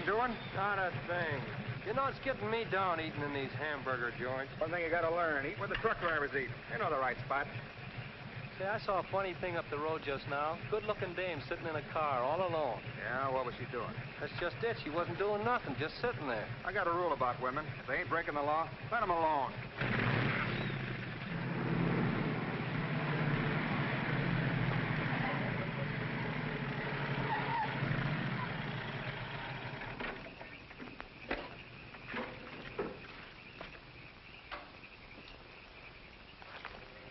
doing? Not a thing. You know, it's getting me down eating in these hamburger joints. One thing you gotta learn, eat where the truck drivers eat. They know the right spot. See, I saw a funny thing up the road just now. Good-looking dame sitting in a car all alone. Yeah, what was she doing? That's just it. She wasn't doing nothing, just sitting there. I got a rule about women. If they ain't breaking the law, let them alone.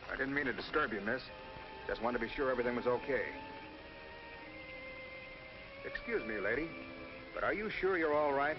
I didn't mean to disturb you, miss. Just wanted to be sure everything was okay. Excuse me, lady, but are you sure you're all right?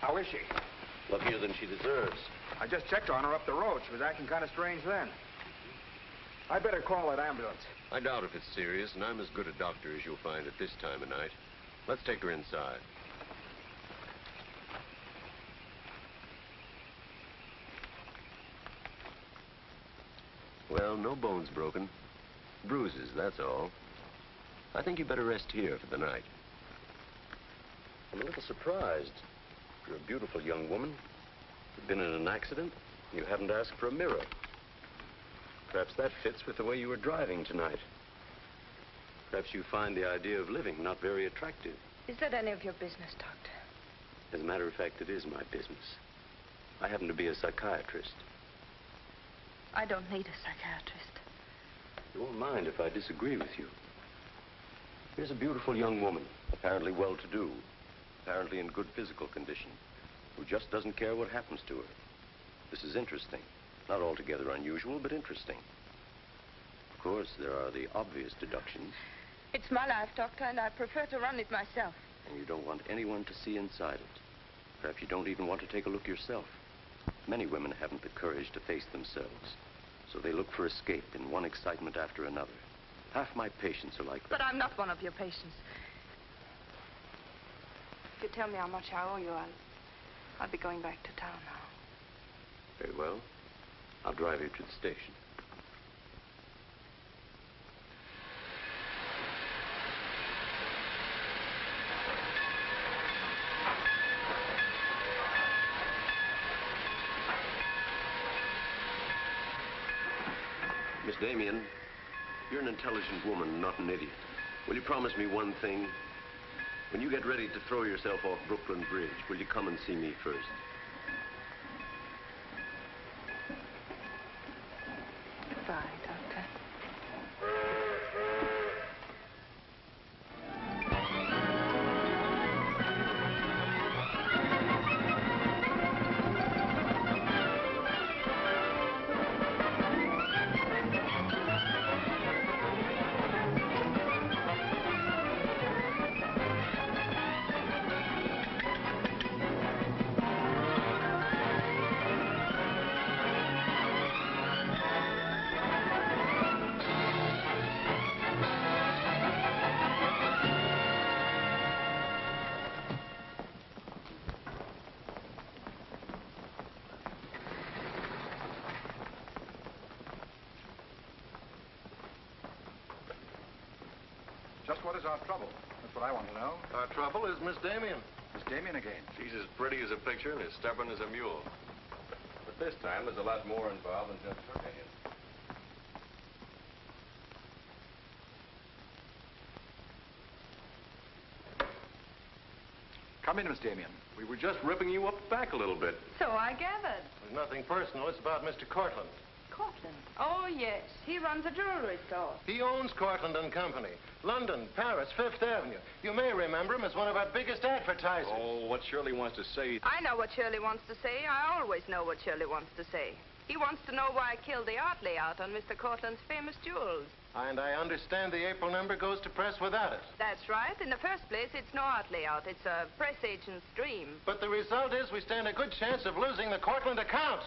How is she? Luckier than she deserves. I just checked on her up the road. She was acting kind of strange then. I'd better call that ambulance. I doubt if it's serious, and I'm as good a doctor as you'll find at this time of night. Let's take her inside. Well, no bones broken. Bruises, that's all. I think you better rest here for the night. I'm a little surprised. You're a beautiful young woman. You've been in an accident. You haven't asked for a mirror. Perhaps that fits with the way you were driving tonight. Perhaps you find the idea of living not very attractive. Is that any of your business, Doctor? As a matter of fact, it is my business. I happen to be a psychiatrist. I don't need a psychiatrist. You won't mind if I disagree with you. Here's a beautiful young woman, apparently well-to-do, apparently in good physical condition, who just doesn't care what happens to her. This is interesting. Not altogether unusual, but interesting. Of course, there are the obvious deductions. It's my life, Doctor, and I prefer to run it myself. And you don't want anyone to see inside it. Perhaps you don't even want to take a look yourself. Many women haven't the courage to face themselves, so they look for escape in one excitement after another. Half my patients are like that. But I'm not one of your patients. If you tell me how much I owe you, I'll be going back to town now. Very well. I'll drive you to the station. Miss Damien, you're an intelligent woman, not an idiot. Will you promise me one thing? When you get ready to throw yourself off Brooklyn Bridge, will you come and see me first? Goodbye, Doctor. Just what is our trouble? That's what I want to know. Our trouble is Miss Damien. Miss Damien again. She's as pretty as a picture and as stubborn as a mule. But this time, there's a lot more involved than just hurting it. Come in, Miss Damien. We were just ripping you up the back a little bit. So I gathered. There's nothing personal. It's about Mr. Cortland. Cortland? Oh, yes. He runs a jewelry store. He owns Cortland and Company. London, Paris, Fifth Avenue. You may remember him as one of our biggest advertisers. Oh, what Shirley wants to say... I know what Shirley wants to say. I always know what Shirley wants to say. He wants to know why I killed the art layout on Mr. Cortland's famous jewels. And I understand the April number goes to press without it. That's right. In the first place, it's no art layout. It's a press agent's dream. But the result is we stand a good chance of losing the Cortland account.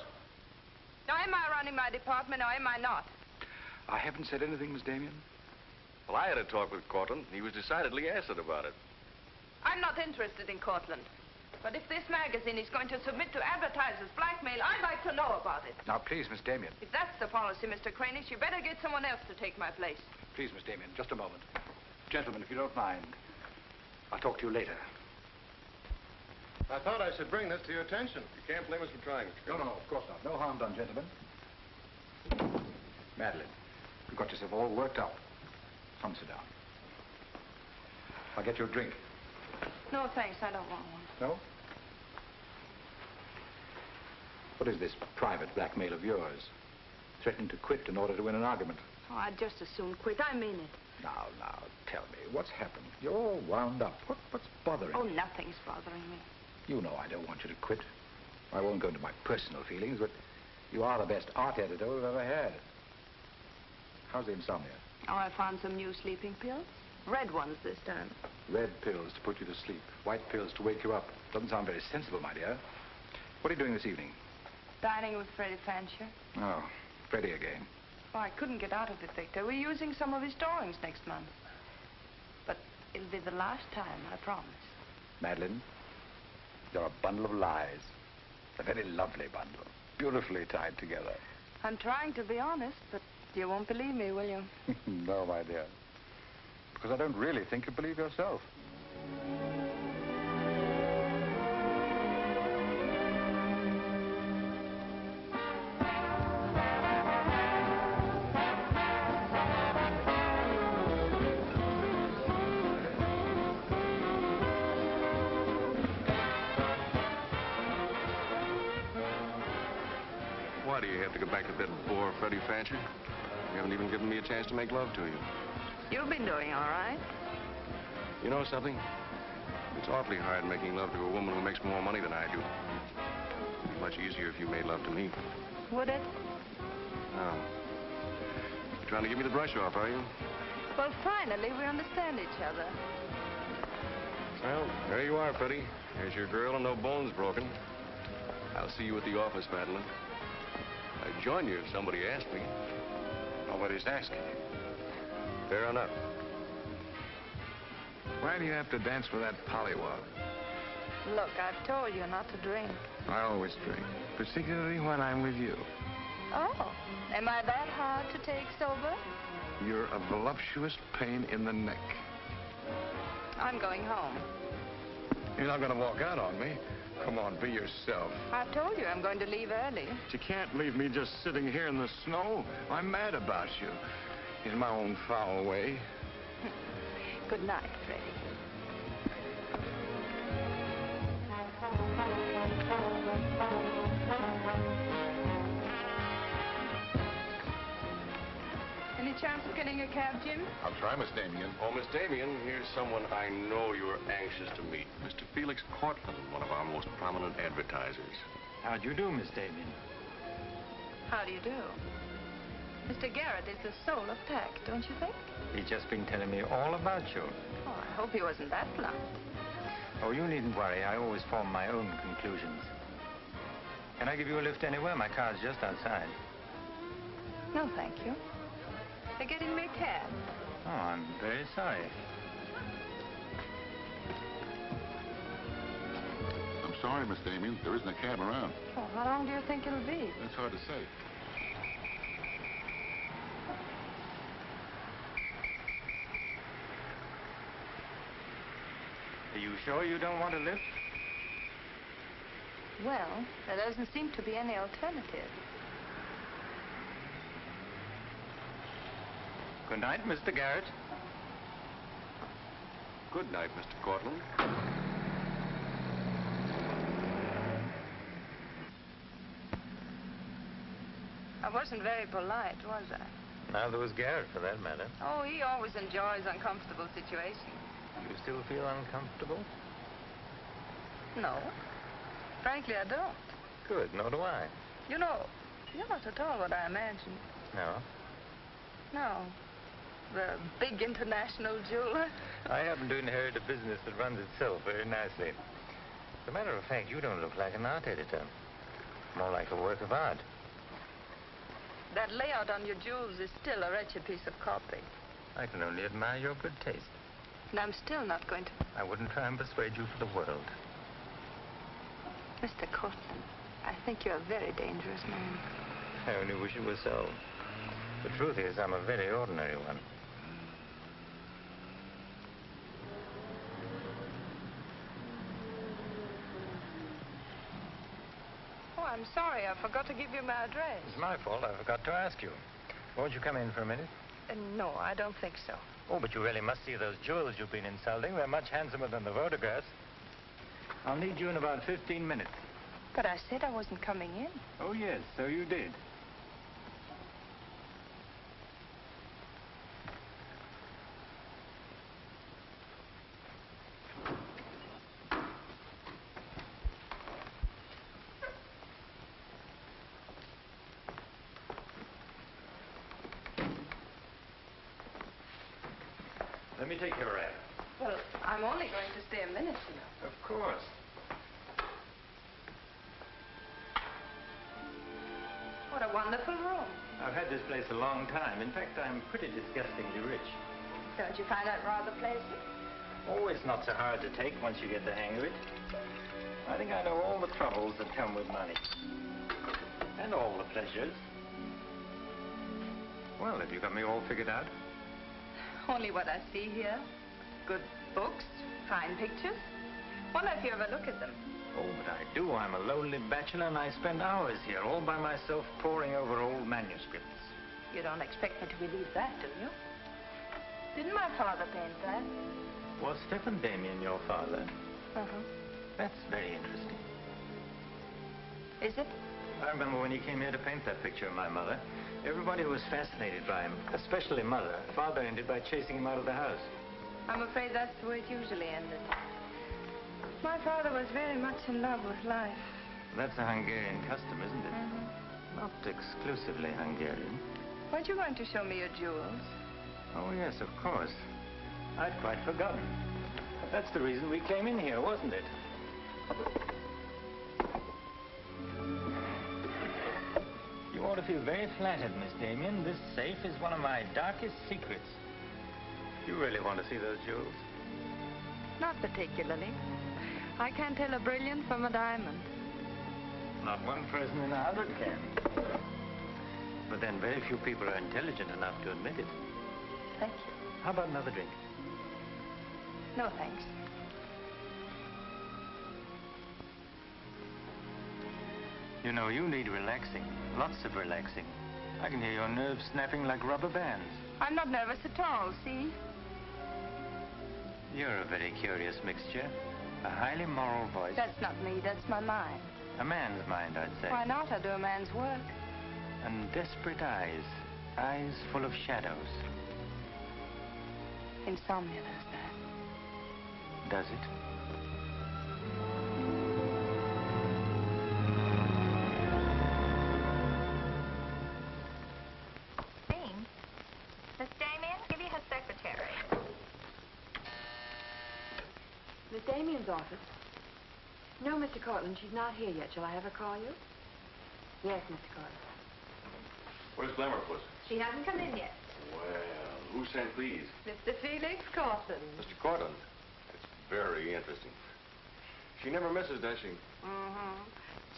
Now, am I running my department or am I not? I haven't said anything, Miss Damien. Well, I had a talk with Cortland. He was decidedly acid about it. I'm not interested in Cortland. But if this magazine is going to submit to advertisers' blackmail, I'd like to know about it. Now, please, Miss Damien. If that's the policy, Mr. Cranish, you better get someone else to take my place. Please, Miss Damien, just a moment. Gentlemen, if you don't mind, I'll talk to you later. I thought I should bring this to your attention. You can't blame us for trying, Mr. No, of course not. No harm done, gentlemen. Madeline, you've got yourself all worked up. Come, sit down. I'll get you a drink. No, thanks. I don't want one. No? What is this private blackmail of yours? Threatening to quit in order to win an argument. Oh, I'd just as soon quit. I mean it. Now, tell me, what's happened? You're all wound up. What's bothering Oh, you? nothing's bothering me. You know I don't want you to quit. I won't go into my personal feelings, but you are the best art editor we've ever had. How's the insomnia? Oh, I found some new sleeping pills. Red ones this time. Red pills to put you to sleep. White pills to wake you up. Doesn't sound very sensible, my dear. What are you doing this evening? Dining with Freddie Fancher. Oh, Freddie again. Oh, I couldn't get out of it, Victor. We're using some of his drawings next month. But it'll be the last time, I promise. Madeline, you're a bundle of lies. A very lovely bundle. Beautifully tied together. I'm trying to be honest, but you won't believe me, will you? No, my dear. Because I don't really think you believe yourself. Why do you have to go back to that bore, Freddie Fancher? You haven't even given me a chance to make love to you. You've been doing all right. You know something? It's awfully hard making love to a woman who makes more money than I do. It'd be much easier if you made love to me. Would it? Oh. You're trying to give me the brush off, are you? Well, finally, we understand each other. Well, there you are, Freddie. There's your girl and no bones broken. I'll see you at the office, Madeline. I'd join you if somebody asked me. Nobody's asking. Fair enough. Why do you have to dance with that pollywog? Look, I've told you not to drink. I always drink, particularly when I'm with you. Oh, am I that hard to take sober? You're a voluptuous pain in the neck. I'm going home. You're not going to walk out on me. Come on, be yourself. I've told you I'm going to leave early. But you can't leave me just sitting here in the snow. I'm mad about you. In my own foul way. Good night, Freddie. Any chance of getting a cab, Jim? I'll try, Miss Damien. Oh, Miss Damien, here's someone I know you're anxious to meet. Mr. Felix Cortland, one of our most prominent advertisers. How do you do, Miss Damien? How do you do? Mr. Garrett is the soul of tact, don't you think? He's just been telling me all about you. Oh, I hope he wasn't that blunt. Oh, you needn't worry. I always form my own conclusions. Can I give you a lift anywhere? My car's just outside. No, thank you. They're getting me a cab. Oh, I'm very sorry. I'm sorry, Miss Damien. There isn't a cab around. Oh, how long do you think it'll be? That's hard to say. Are you sure you don't want a lift? Well, there doesn't seem to be any alternative. Good night, Mr. Garrett. Good night, Mr. Cortland. I wasn't very polite, was I? Neither was Garrett, for that matter. Oh, he always enjoys uncomfortable situations. You still feel uncomfortable? No. Frankly, I don't. Good, nor do I. You know, you're not at all what I imagined. No? No. The big international jeweler. I happen to inherit a business that runs itself very nicely. As a matter of fact, you don't look like an art editor. More like a work of art. That layout on your jewels is still a wretched piece of copy. I can only admire your good taste. And I'm still not going to... I wouldn't try and persuade you for the world. Mr. Cortland, I think you're a very dangerous man. I only wish it were so. The truth is, I'm a very ordinary one. Oh, I'm sorry. I forgot to give you my address. It's my fault. I forgot to ask you. Won't you come in for a minute? No, I don't think so. Oh, but you really must see those jewels you've been insulting. They're much handsomer than the photographs. I'll need you in about 15 minutes. But I said I wasn't coming in. Oh, yes, so you did. Let me take your wrap. Well, I'm only going to stay a minute, you know. Of course. What a wonderful room. I've had this place a long time. In fact, I'm pretty disgustingly rich. Don't you find that rather pleasant? Oh, it's not so hard to take once you get the hang of it. I think I know all the troubles that come with money. And all the pleasures. Well, have you got me all figured out? Only what I see here. Good books, fine pictures. Wonder if you ever look at them. Oh, but I do. I'm a lonely bachelor, and I spend hours here all by myself poring over old manuscripts. You don't expect me to believe that, do you? Didn't my father paint that? Was Stephen Damien your father? Uh-huh. That's very interesting. Is it? I remember when he came here to paint that picture of my mother. Everybody was fascinated by him, especially Mother. Father ended by chasing him out of the house. I'm afraid that's the way it usually ended. My father was very much in love with life. That's a Hungarian custom, isn't it? Mm-hmm. Not exclusively Hungarian. Weren't you going to show me your jewels? Oh, yes, of course. I'd quite forgotten. That's the reason we came in here, wasn't it? You ought to feel very flattered, Miss Damien. This safe is one of my darkest secrets. You really want to see those jewels? Not particularly. I can't tell a brilliant from a diamond. Not one person in 100 can. But then very few people are intelligent enough to admit it. Thank you. How about another drink? No, thanks. You know, you need relaxing. Lots of relaxing. I can hear your nerves snapping like rubber bands. I'm not nervous at all, see? You're a very curious mixture. A highly moral voice. That's not me, that's my mind. A man's mind, I'd say. Why not? I do a man's work. And desperate eyes. Eyes full of shadows. Insomnia does that. Does it? Dean, Miss Damien, give you her secretary. Miss Damien's office? No, Mr. Cortland, she's not here yet. Shall I have her call you? Yes, Mr. Cortland. Where's Glamourpuss? She hasn't come in yet. Well, who sent these? Mr. Felix Cortland. Mr. Cortland. It's very interesting. She never misses, does she? Mm-hmm.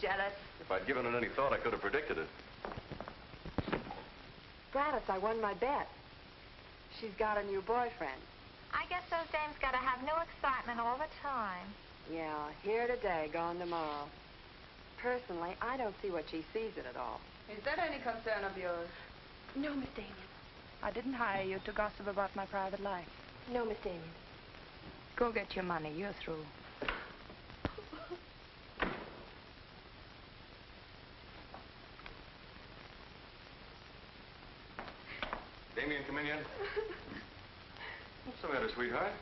Jealous. If I'd given it any thought, I could have predicted it. Gladys, I won my bet. She's got a new boyfriend. I guess those dames gotta have no excitement all the time. Yeah, here today, gone tomorrow. Personally, I don't see what she sees in it all. Is that any concern of yours? No, Miss Damien. I didn't hire you to gossip about my private life. No, Miss Damien. Go get your money. You're through. Damien come in yet? What's the matter, sweetheart?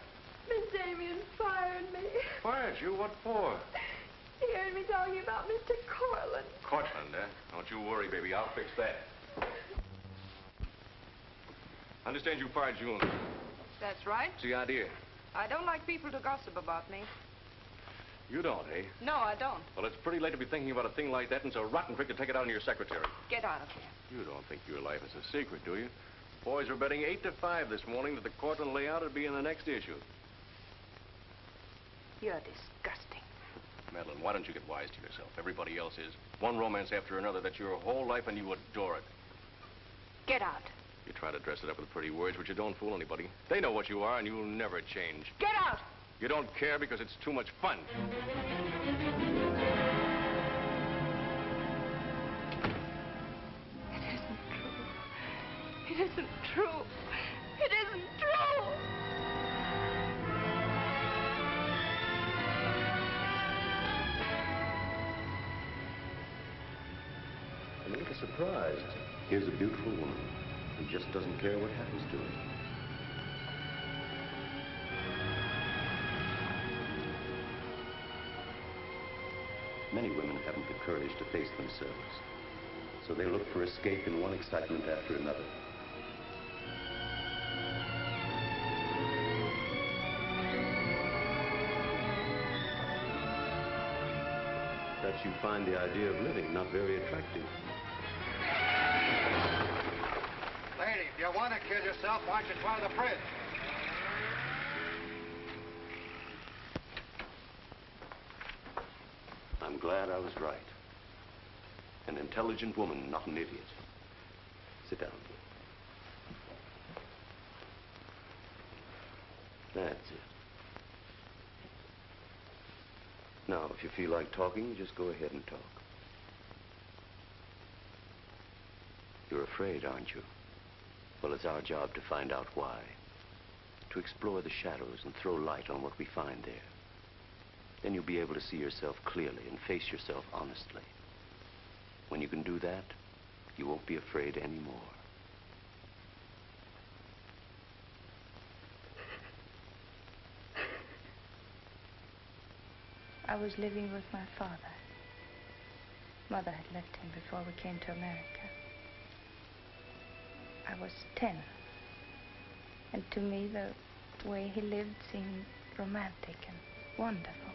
Miss Damien fired me. Fired you? What for? He heard me talking about Mr. Cortland. Cortland, eh? Don't you worry, baby. I'll fix that. I understand you fired June. That's right. What's the idea? I don't like people to gossip about me. You don't, eh? No, I don't. Well, it's pretty late to be thinking about a thing like that, and it's a rotten trick to take it out on your secretary. Get out of here. You don't think your life is a secret, do you? Boys were betting 8 to 5 this morning that the Cortland layout would be in the next issue. You're disgusting. Madeline, why don't you get wise to yourself? Everybody else is. One romance after another. That's your whole life, and you adore it. Get out. You try to dress it up with pretty words, but you don't fool anybody. They know what you are, and you'll never change. Get out! You don't care because it's too much fun. It isn't true. It isn't true. I'm a little surprised. Here's a beautiful woman who just doesn't care what happens to her. Many women haven't the courage to face themselves, so they look for escape in one excitement after another. Perhaps you find the idea of living not very attractive. Lady, if you want to kill yourself, why don't you try the fridge? I'm glad I was right. An intelligent woman, not an idiot. Sit down. That's it. Now, if you feel like talking, just go ahead and talk. You're afraid, aren't you? Well, it's our job to find out why. To explore the shadows and throw light on what we find there. Then you'll be able to see yourself clearly and face yourself honestly. When you can do that, you won't be afraid anymore. I was living with my father. Mother had left him before we came to America. I was 10. And to me, the way he lived seemed romantic and wonderful.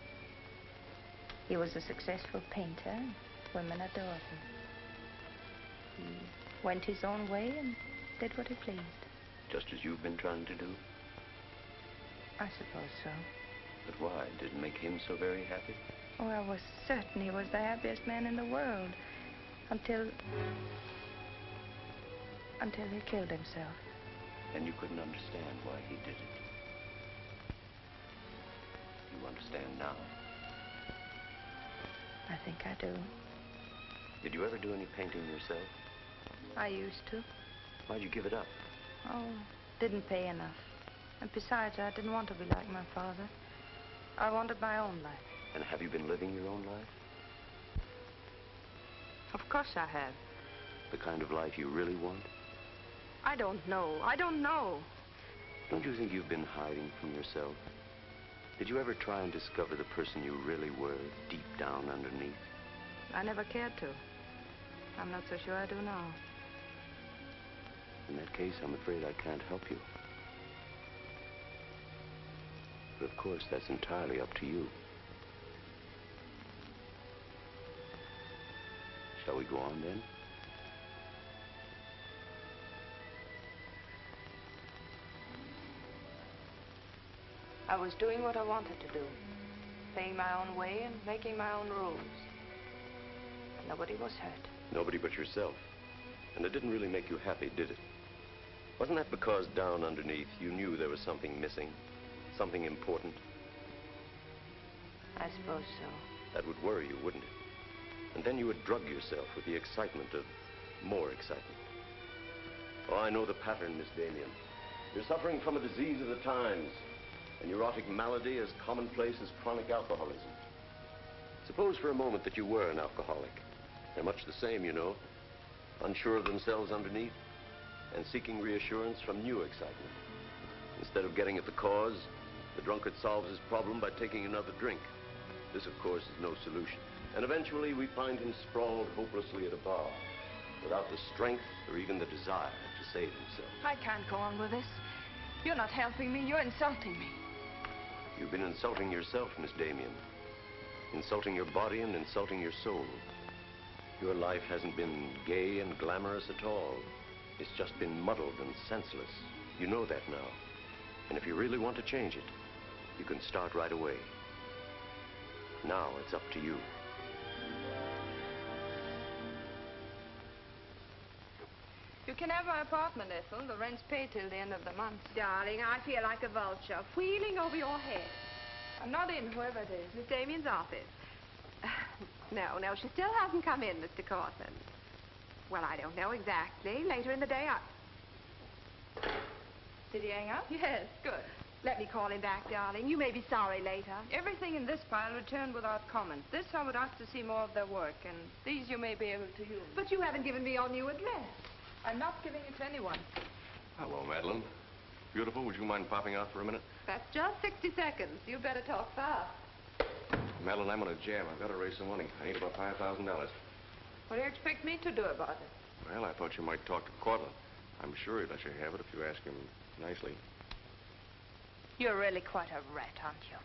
He was a successful painter, and women adored him. He went his own way and did what he pleased. Just as you've been trying to do? I suppose so. But why? Did it make him so very happy? Oh, I was certain he was the happiest man in the world. Until he killed himself. And you couldn't understand why he did it. You understand now? I think I do. Did you ever do any painting yourself? I used to. Why'd you give it up? Oh, didn't pay enough. And besides, I didn't want to be like my father. I wanted my own life. And have you been living your own life? Of course I have. The kind of life you really want? I don't know. I don't know. Don't you think you've been hiding from yourself? Did you ever try and discover the person you really were, deep down underneath? I never cared to. I'm not so sure I do now. In that case, I'm afraid I can't help you. But of course, that's entirely up to you. Shall we go on then? I was doing what I wanted to do. Paying my own way and making my own rules. Nobody was hurt. Nobody but yourself. And it didn't really make you happy, did it? Wasn't that because down underneath you knew there was something missing? Something important? I suppose so. That would worry you, wouldn't it? And then you would drug yourself with the excitement of more excitement. Oh, I know the pattern, Miss Damien. You're suffering from a disease of the times. A neurotic malady as commonplace as chronic alcoholism. Suppose for a moment that you were an alcoholic. They're much the same, you know. Unsure of themselves underneath. and seeking reassurance from new excitement. Instead of getting at the cause, the drunkard solves his problem by taking another drink. This, of course, is no solution. And eventually we find him sprawled hopelessly at a bar, without the strength or even the desire to save himself. I can't go on with this. You're not helping me. You're insulting me. You've been insulting yourself, Miss Damien. Insulting your body and insulting your soul. Your life hasn't been gay and glamorous at all. It's just been muddled and senseless. You know that now. And if you really want to change it, you can start right away. Now it's up to you. You can have my apartment, Ethel. The rent's paid till the end of the month. Darling, I feel like a vulture, wheeling over your head. I'm not in, whoever it is. Miss Damien's office. No, she still hasn't come in, Mr. Cortland. Well, I don't know exactly. Later in the day, Did he hang up? Yes, good. Let me call him back, darling. You may be sorry later. Everything in this pile returned without comment. This I would ask to see more of their work, and these you may be able to use. But you haven't given me your new address. I'm not giving it to anyone. Hello, Madeline. Beautiful, would you mind popping out for a minute? That's just 60 seconds. You better talk fast. Madeline, I'm on a jam. I've got to raise some money. I need about $5,000. What do you expect me to do about it? Well, I thought you might talk to Cortland. I'm sure he'd let you have it if you ask him nicely. You're really quite a rat, aren't you?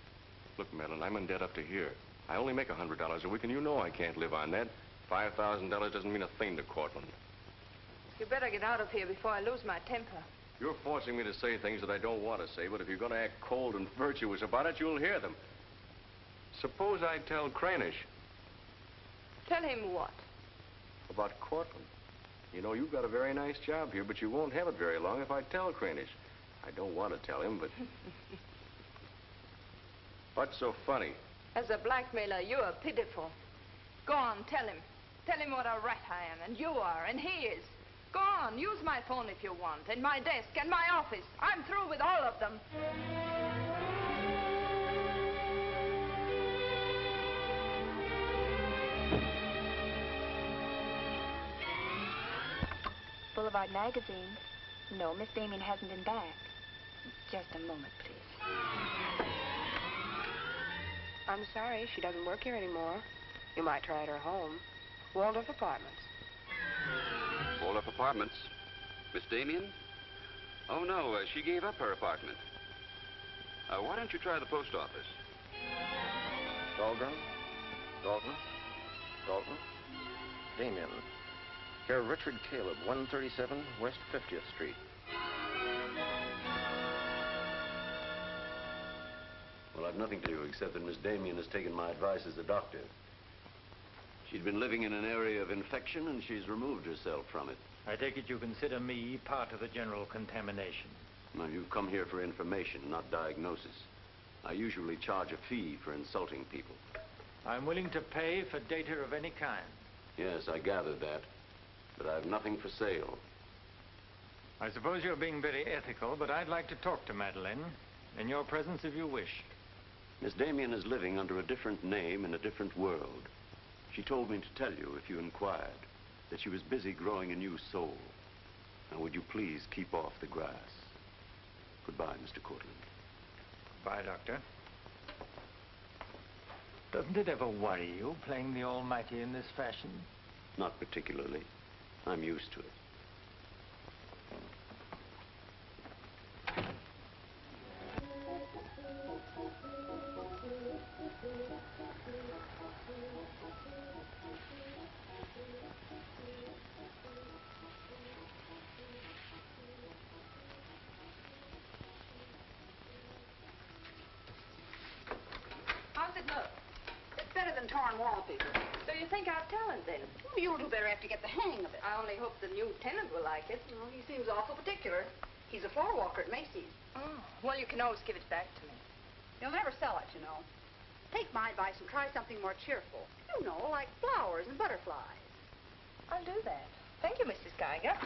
Look, Madeline, I'm in debt up to here. I only make $100 a week, and you know I can't live on that. $5,000 doesn't mean a thing to Cortland. You better get out of here before I lose my temper. You're forcing me to say things that I don't want to say, but if you're going to act cold and virtuous about it, you'll hear them. Suppose I tell Cranish. Tell him what? About Cortland. You know, you've got a very nice job here, but you won't have it very long if I tell Cranish. I don't want to tell him, but... What's so funny? As a blackmailer, you are pitiful. Go on, tell him. Tell him what a rat I am, and you are, and he is. Go on, use my phone if you want, and my desk, and my office. I'm through with all of them. Boulevard magazine. No, Miss Damien hasn't been back. Just a moment, please. I'm sorry, she doesn't work here anymore. You might try at her home. Waldorf Apartments. Waldorf Apartments? Miss Damien? Oh, no, she gave up her apartment. Why don't you try the post office? Dahlgren? Dalton? Dalton? Damien. Here, Richard Caleb, 137 West 50th Street. Well, I've nothing to do except that Miss Damien has taken my advice as a doctor. She'd been living in an area of infection, and she's removed herself from it. I take it you consider me part of the general contamination. Now, you've come here for information, not diagnosis. I usually charge a fee for insulting people. I'm willing to pay for data of any kind. Yes, I gathered that. But I have nothing for sale. I suppose you're being very ethical, but I'd like to talk to Madeline. In your presence, if you wish. Miss Damien is living under a different name in a different world. She told me to tell you, if you inquired, that she was busy growing a new soul. Now, would you please keep off the grass? Goodbye, Mr. Cortland. Goodbye, Doctor. Doesn't it ever worry you, playing the almighty in this fashion? Not particularly. I'm used to it. How's it look? It's better than torn wallpaper. So you think I've talent, then? Well, you'll do better after you get the hang of it. I only hope the new tenant will like it. Well, he seems awful particular. He's a floor walker at Macy's. Oh, well, you can always give it back to me. He'll never sell it, you know. Take my advice and try something more cheerful. You know, like flowers and butterflies. I'll do that. Thank you, Mrs. Geiger.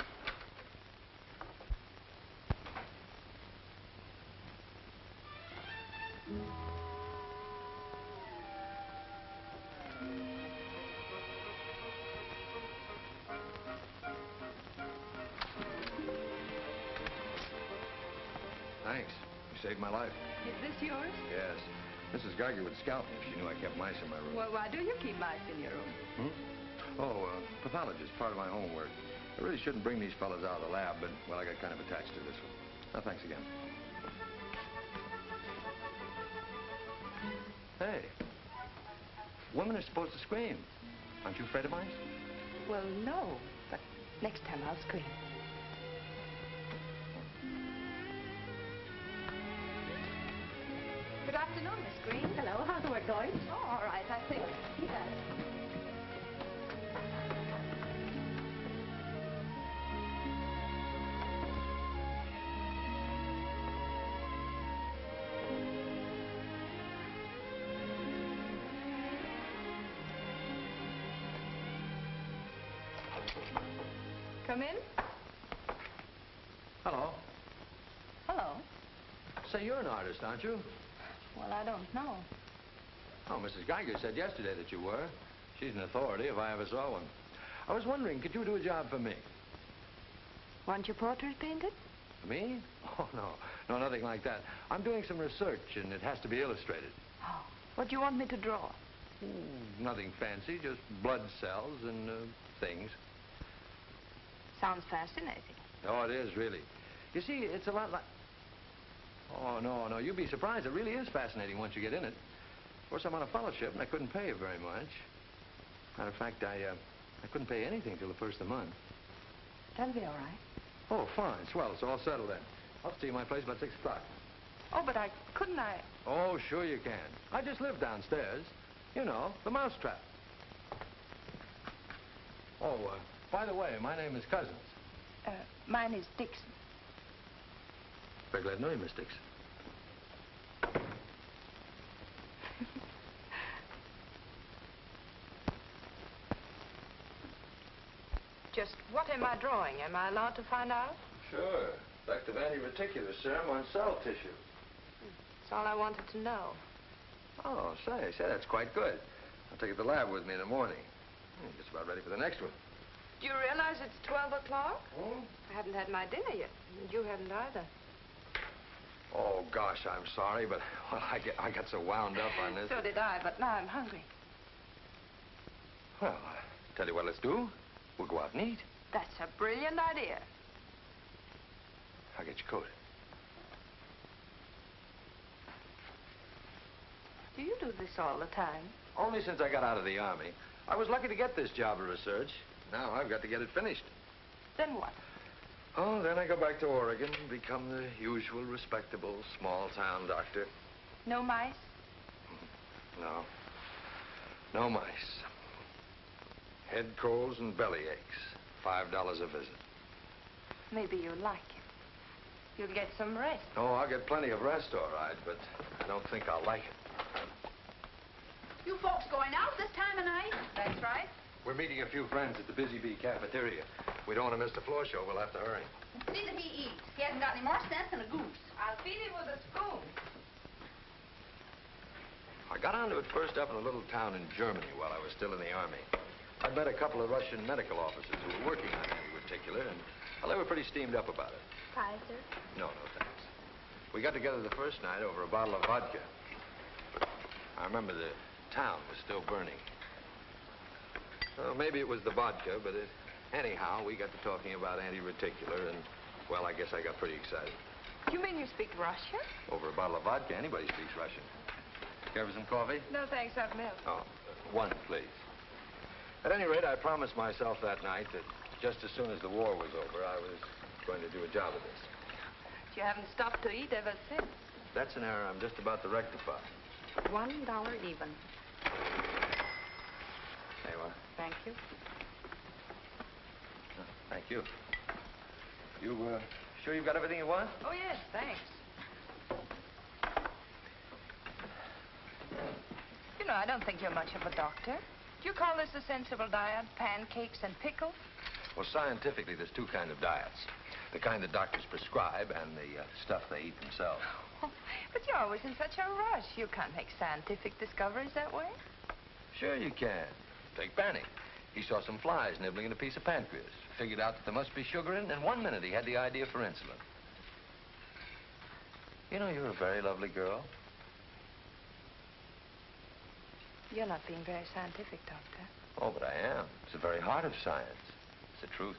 thanks. You saved my life. Is this yours? Yes. Mrs. Geiger would scalp me if she knew I kept mice in my room. Well, why do you keep mice in your room? Oh, pathologist, part of my homework. I really shouldn't bring these fellas out of the lab, but, well, I got kind of attached to this one. Oh, thanks again. Hey, women are supposed to scream. Aren't you afraid of mice? Well, no, but next time I'll scream. Good afternoon, Miss Green. Hello, how's the work going? Oh, all right, I think. Yes. Come in. Hello. Hello. Say, you're an artist, aren't you? Well, I don't know. Oh, Mrs. Geiger said yesterday that you were. She's an authority if I ever saw one. I was wondering, could you do a job for me? Want your portrait painted? Me? Oh, no. No, nothing like that. I'm doing some research, and it has to be illustrated. Oh, what do you want me to draw? Nothing fancy, just blood cells and things. Sounds fascinating. Oh, it is, really. You see, it's a lot like... Oh, no, you'd be surprised. It really is fascinating once you get in it. Of course, I'm on a fellowship, and I couldn't pay you very much. Matter of fact, I couldn't pay anything till the first of the month. That'll be all right. Oh, fine. Swell. It's all settled then. I'll see you at my place about 6 o'clock. Oh, but couldn't I? Oh, sure you can. I just live downstairs. You know, the mousetrap. Oh, by the way, my name is Cousins. Mine is Dixon. Very glad to know you, Miss Dixon. Just what am I drawing? Am I allowed to find out? Sure. Effect of anti-reticular serum on cell tissue. That's all I wanted to know. Oh, say, that's quite good. I'll take it to the lab with me in the morning. Just about ready for the next one. Do you realize it's 12 o'clock? Hmm? I haven't had my dinner yet. And you haven't either. Oh, gosh, I'm sorry, but well, I got so wound up on this. So did I, but now I'm hungry. Well, tell you what let's do. We'll go out and eat. That's a brilliant idea. I'll get your coat. Do you do this all the time? Only since I got out of the Army. I was lucky to get this job of research. Now I've got to get it finished. Then what? Oh, then I go back to Oregon and become the usual respectable small-town doctor. No mice? No. No mice. Head colds and belly aches. $5 a visit. Maybe you'll like it. You'll get some rest. Oh, I'll get plenty of rest, all right, but I don't think I'll like it. You folks going out this time of night? That's right. We're meeting a few friends at the Busy Bee cafeteria. We don't want to miss the floor show. We'll have to hurry. See that he eats. He hasn't got any more sense than a goose. I'll feed him with a spoon. I got onto it first up in a little town in Germany while I was still in the Army. I'd met a couple of Russian medical officers who were working on anti-reticular, and, well, they were pretty steamed up about it. Pie, sir? No, thanks. We got together the first night over a bottle of vodka. I remember the town was still burning. Well, maybe it was the vodka, but anyhow, we got to talking about anti-reticular, and, well, I guess I got pretty excited. You mean you speak Russian? Over a bottle of vodka, anybody speaks Russian. Care for some coffee? No, thanks. I've milk. Oh, one, please. At any rate, I promised myself that night that just as soon as the war was over, I was going to do a job of this. You haven't stopped to eat ever since. That's an error I'm just about to rectify. $1 even. There you are. Thank you. Thank you. You, sure you've got everything you want? Oh, yes, thanks. You know, I don't think you're much of a doctor. Do you call this a sensible diet? Pancakes and pickles? Well, scientifically, there's two kinds of diets. The kind that doctors prescribe and the stuff they eat themselves. Oh, but you're always in such a rush. You can't make scientific discoveries that way. Sure you can. Take Banning. He saw some flies nibbling at a piece of pancreas. Figured out that there must be sugar in it, and in 1 minute he had the idea for insulin. You know, you're a very lovely girl. You're not being very scientific, Doctor. Oh, but I am. It's the very heart of science. It's the truth.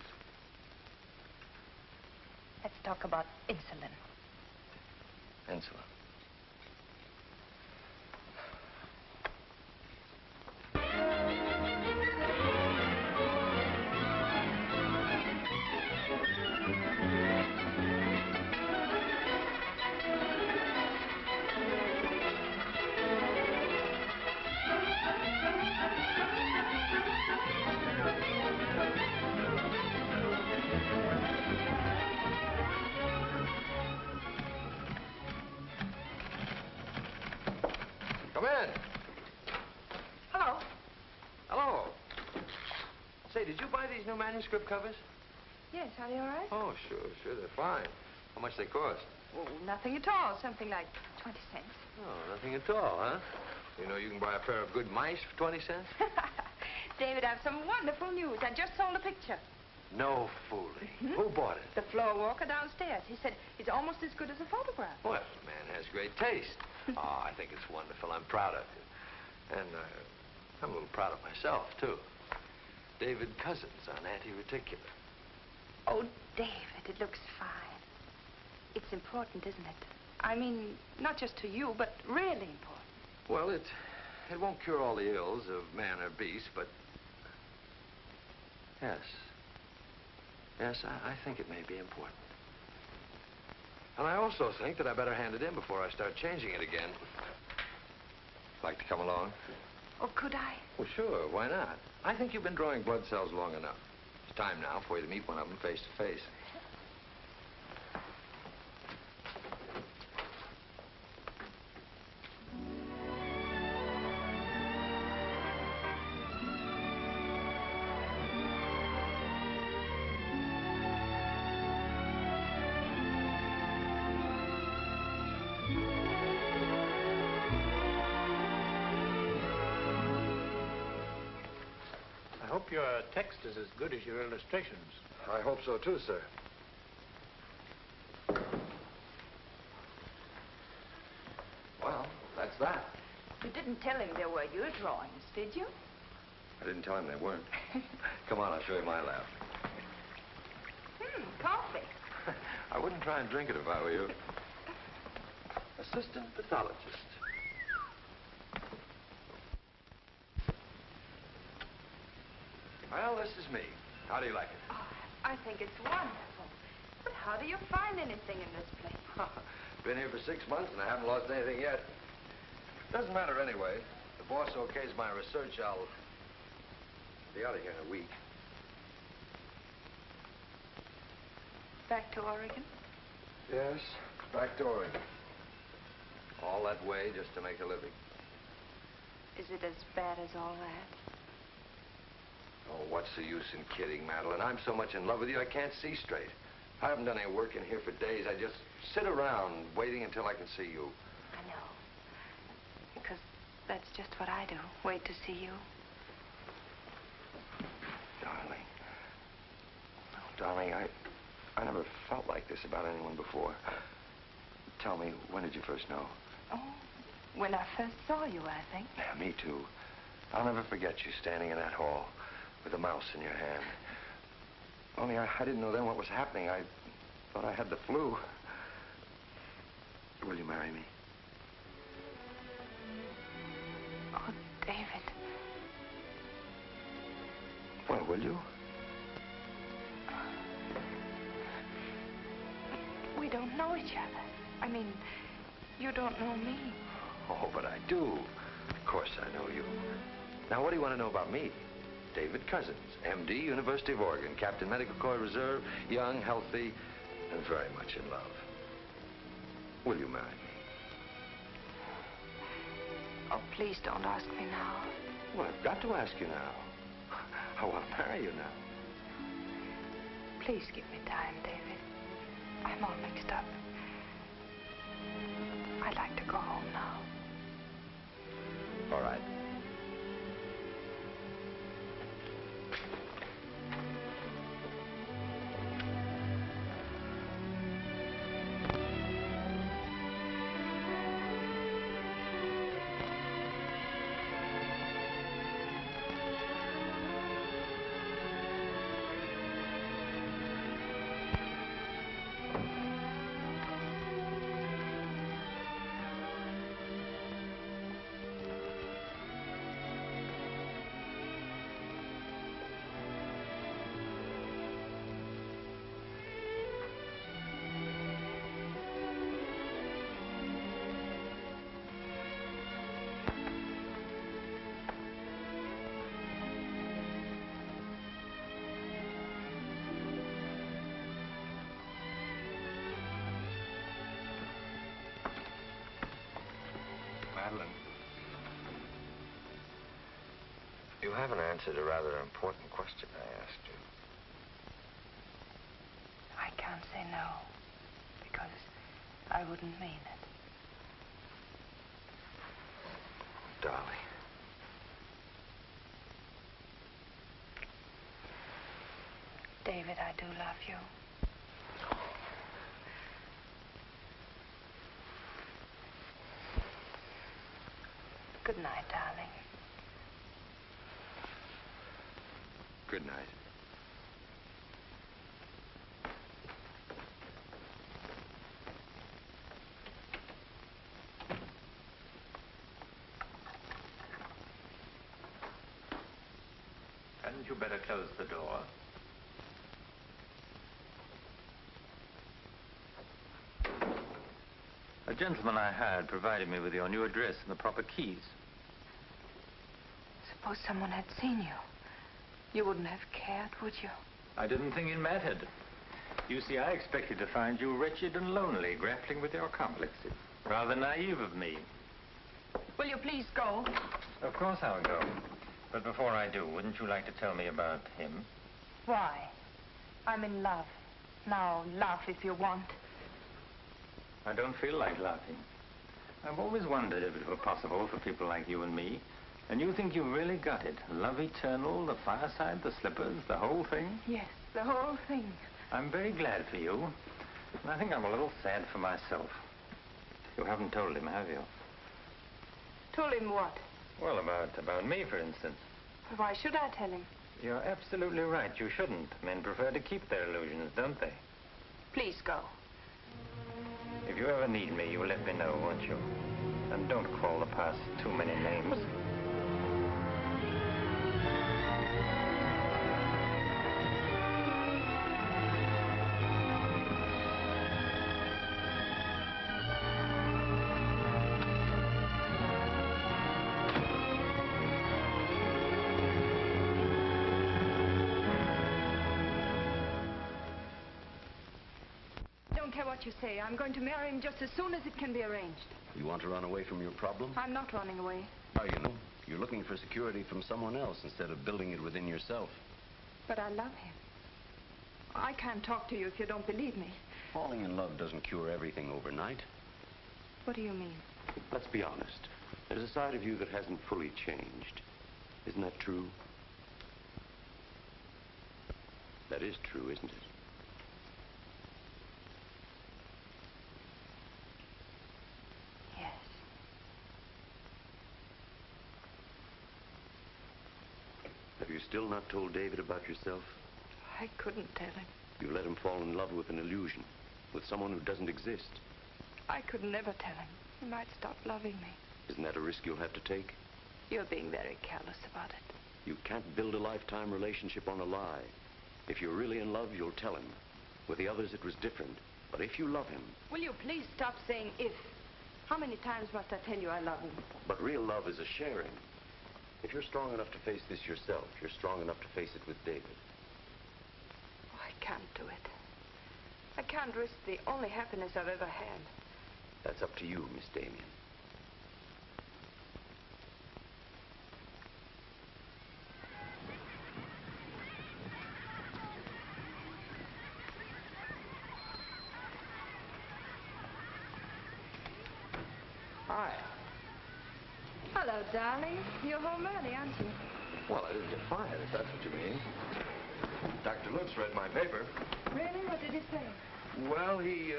Let's talk about insulin. Insulin. Come in. Hello. Hello. Say, did you buy these new manuscript covers? Yes, are they all right? Oh, sure, they're fine. How much they cost? Oh, nothing at all. Something like 20 cents. Oh, nothing at all, huh? You know you can buy a pair of good mice for 20 cents? David, I have some wonderful news. I just sold a picture. No fooling. Who bought it? The floor walker downstairs. He said it's almost as good as a photograph. Well, the man has great taste. Oh, I think it's wonderful. I'm proud of you. And I'm a little proud of myself, too. David Cousins on anti-reticular. Oh, David, it looks fine. It's important, isn't it? I mean, not just to you, but really important. Well, it won't cure all the ills of man or beast, but yes. Yes, I think it may be important. And I also think that I better hand it in before I start changing it again. Like to come along? Oh, could I? Well, sure. Why not? I think you've been drawing blood cells long enough. It's time now for you to meet one of them face to face. I hope your text is as good as your illustrations. I hope so, too, sir. Well, that's that. You didn't tell him there were your drawings, did you? I didn't tell him they weren't. Come on, I'll show you my lab. Coffee. I wouldn't try and drink it if I were you. Assistant pathologist. Well, this is me. How do you like it? Oh, I think it's wonderful. But how do you find anything in this place? Been here for 6 months and I haven't lost anything yet. Doesn't matter anyway. The boss okays my research, I'll be out of here in a week. Back to Oregon? Yes, back to Oregon. All that way just to make a living. Is it as bad as all that? Oh, what's the use in kidding, Madeline? I'm so much in love with you, I can't see straight. I haven't done any work in here for days. I just sit around waiting until I can see you. I know. Because that's just what I do. Wait to see you. Darling. Oh, darling, I never felt like this about anyone before. Tell me, when did you first know? Oh, when I first saw you, I think. Yeah, me too. I'll never forget you standing in that hall with a mouse in your hand. Only I didn't know then what was happening. I thought I had the flu. Will you marry me? Oh, David. Well, will you? We don't know each other. I mean, you don't know me. Oh, but I do. Of course I know you. Now, what do you want to know about me? David Cousins, M.D., University of Oregon, Captain Medical Corps Reserve, young, healthy, and very much in love. Will you marry me? Oh, please don't ask me now. Well, I've got to ask you now. I want to marry you now. Please give me time, David. I'm all mixed up. I'd like to go home now. All right. You haven't answered a rather important question I asked you. I can't say no, because I wouldn't mean it. Darling. David, I do love you. Good night, darling. Good night. Hadn't you better close the door? A gentleman I hired provided me with your new address and the proper keys. Suppose someone had seen you. You wouldn't have cared, would you? I didn't think it mattered. You see, I expected to find you wretched and lonely, grappling with your complexes. Rather naive of me. Will you please go? Of course I'll go. But before I do, wouldn't you like to tell me about him? Why? I'm in love. Now, laugh if you want. I don't feel like laughing. I've always wondered if it were possible for people like you and me. And you think you've really got it? Love eternal, the fireside, the slippers, the whole thing? Yes, the whole thing. I'm very glad for you. And I think I'm a little sad for myself. You haven't told him, have you? Told him what? Well, about me, for instance. Why should I tell him? You're absolutely right. You shouldn't. Men prefer to keep their illusions, don't they? Please go. If you ever need me, you let me know, won't you? And don't call the past too many names. Don't care what you say. I'm going to marry him just as soon as it can be arranged. You want to run away from your problem? I'm not running away. Are you? You're looking for security from someone else instead of building it within yourself. But I love him. I can't talk to you if you don't believe me. Falling in love doesn't cure everything overnight. What do you mean? Let's be honest. There's a side of you that hasn't fully changed. Isn't that true? That is true, isn't it? Yes. Have you still not told David about yourself? I couldn't tell him. You let him fall in love with an illusion, with someone who doesn't exist. I could never tell him. He might stop loving me. Isn't that a risk you'll have to take? You're being very careless about it. You can't build a lifetime relationship on a lie. If you're really in love, you'll tell him. With the others, it was different. But if you love him... Will you please stop saying if? How many times must I tell you I love him? But real love is a sharing. If you're strong enough to face this yourself, you're strong enough to face it with David. Oh, I can't do it. I can't risk the only happiness I've ever had. That's up to you, Miss Damien. Hi. Hello, darling. You're home early, aren't you? Well, I didn't get fired, if that's what you mean. Dr. Lutz read my paper. Really? What did he say? Well, he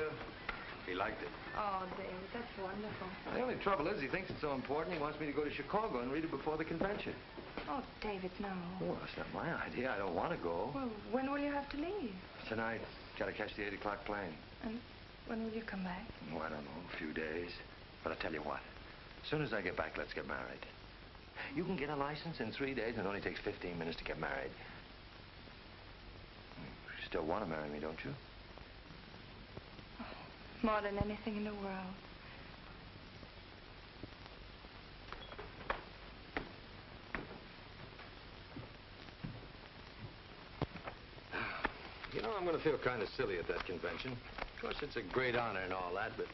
liked it. Oh, David, that's wonderful. The only trouble is he thinks it's so important he wants me to go to Chicago and read it before the convention. Oh, David, no. Well, that's not my idea. I don't want to go. Well, when will you have to leave? Tonight. Got to catch the 8 o'clock plane. And when will you come back? Oh, I don't know. A few days. But I tell you what. As soon as I get back, let's get married. You can get a license in 3 days, and it only takes 15 minutes to get married. You still want to marry me, don't you? More than anything in the world. You know, I'm going to feel kind of silly at that convention. Of course, it's a great honor and all that, but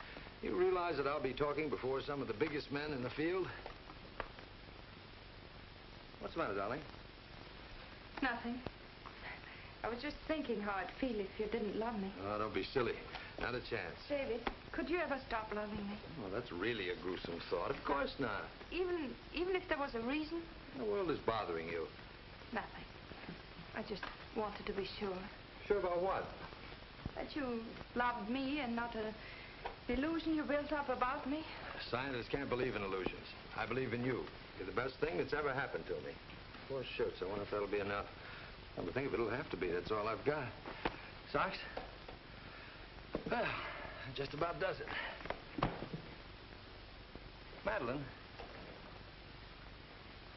you realize that I'll be talking before some of the biggest men in the field? What's the matter, darling? Nothing. I was just thinking how I'd feel if you didn't love me. Oh, don't be silly. Not a chance. David, could you ever stop loving me? Oh, that's really a gruesome thought. Of course not. Even if there was a reason? The world is bothering you. Nothing. I just wanted to be sure. Sure about what? That you loved me and not an illusion you built up about me. Scientists can't believe in illusions. I believe in you. You're the best thing that's ever happened to me. 4 shirts. I wonder if that'll be enough. Come to think of it, it'll have to be. That's all I've got. Socks? Well, that just about does it. Madeline,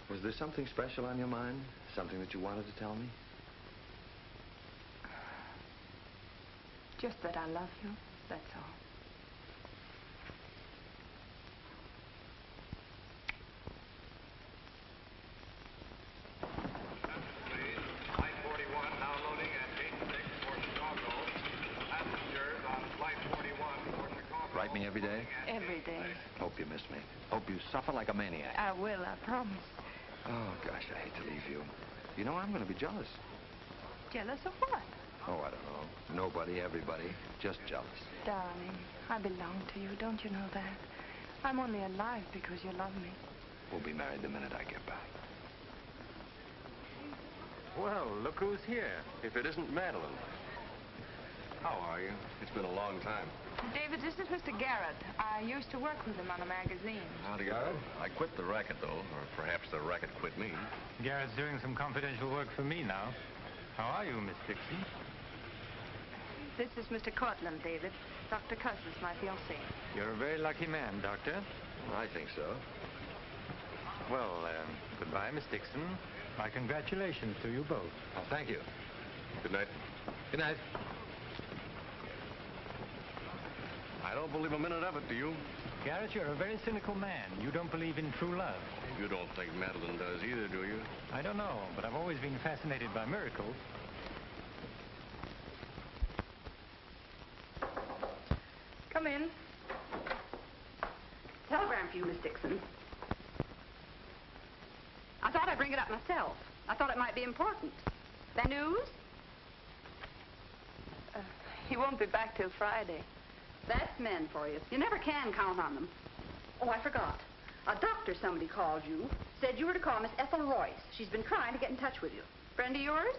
was there something special on your mind? Something that you wanted to tell me? Just that I love you, that's all. Write me every day? Every day. Hope you miss me. Hope you suffer like a maniac. I will, I promise. Oh, gosh, I hate to leave you. You know, I'm going to be jealous. Jealous of what? Oh, I don't know. Nobody, everybody. Just jealous. Darling, I belong to you. Don't you know that? I'm only alive because you love me. We'll be married the minute I get back. Well, look who's here. If it isn't Madeline. How are you? It's been a long time. David, this is Mr. Garrett. I used to work with him on a magazine. Howdy, Garrett. I quit the racket, though. Or perhaps the racket quit me. Garrett's doing some confidential work for me now. How are you, Miss Dixon? This is Mr. Cortland, David. Dr. Cousins, my fiancé. You're a very lucky man, Doctor. I think so. Well, goodbye, Miss Dixon. My congratulations to you both. Oh, thank you. Good night. Good night. I don't believe a minute of it, do you? Garrett, you're a very cynical man. You don't believe in true love. You don't think Madeline does either, do you? I don't know, but I've always been fascinated by miracles. Come in. Telegram for you, Miss Dixon. I thought I'd bring it up myself. I thought it might be important. That news? He won't be back till Friday. That's men for you. You never can count on them. Oh, I forgot. A doctor somebody called you, said you were to call Miss Ethel Royce. She's been trying to get in touch with you. Friend of yours?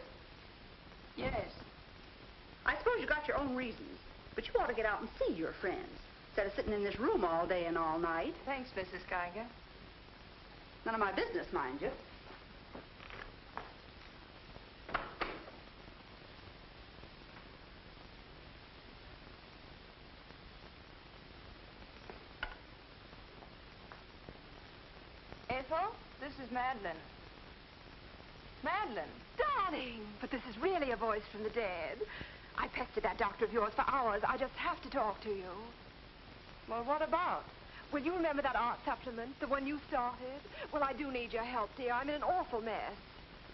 Yes. I suppose you got your own reasons, but you ought to get out and see your friends, instead of sitting in this room all day and all night. Thanks, Mrs. Geiger. None of my business, mind you. Ethel, this is Madeline. Madeline. Darling, but this is really a voice from the dead. I pestered that doctor of yours for hours. I just have to talk to you. Well, what about? Well, you remember that art supplement, the one you started? Well, I do need your help, dear. I'm in an awful mess.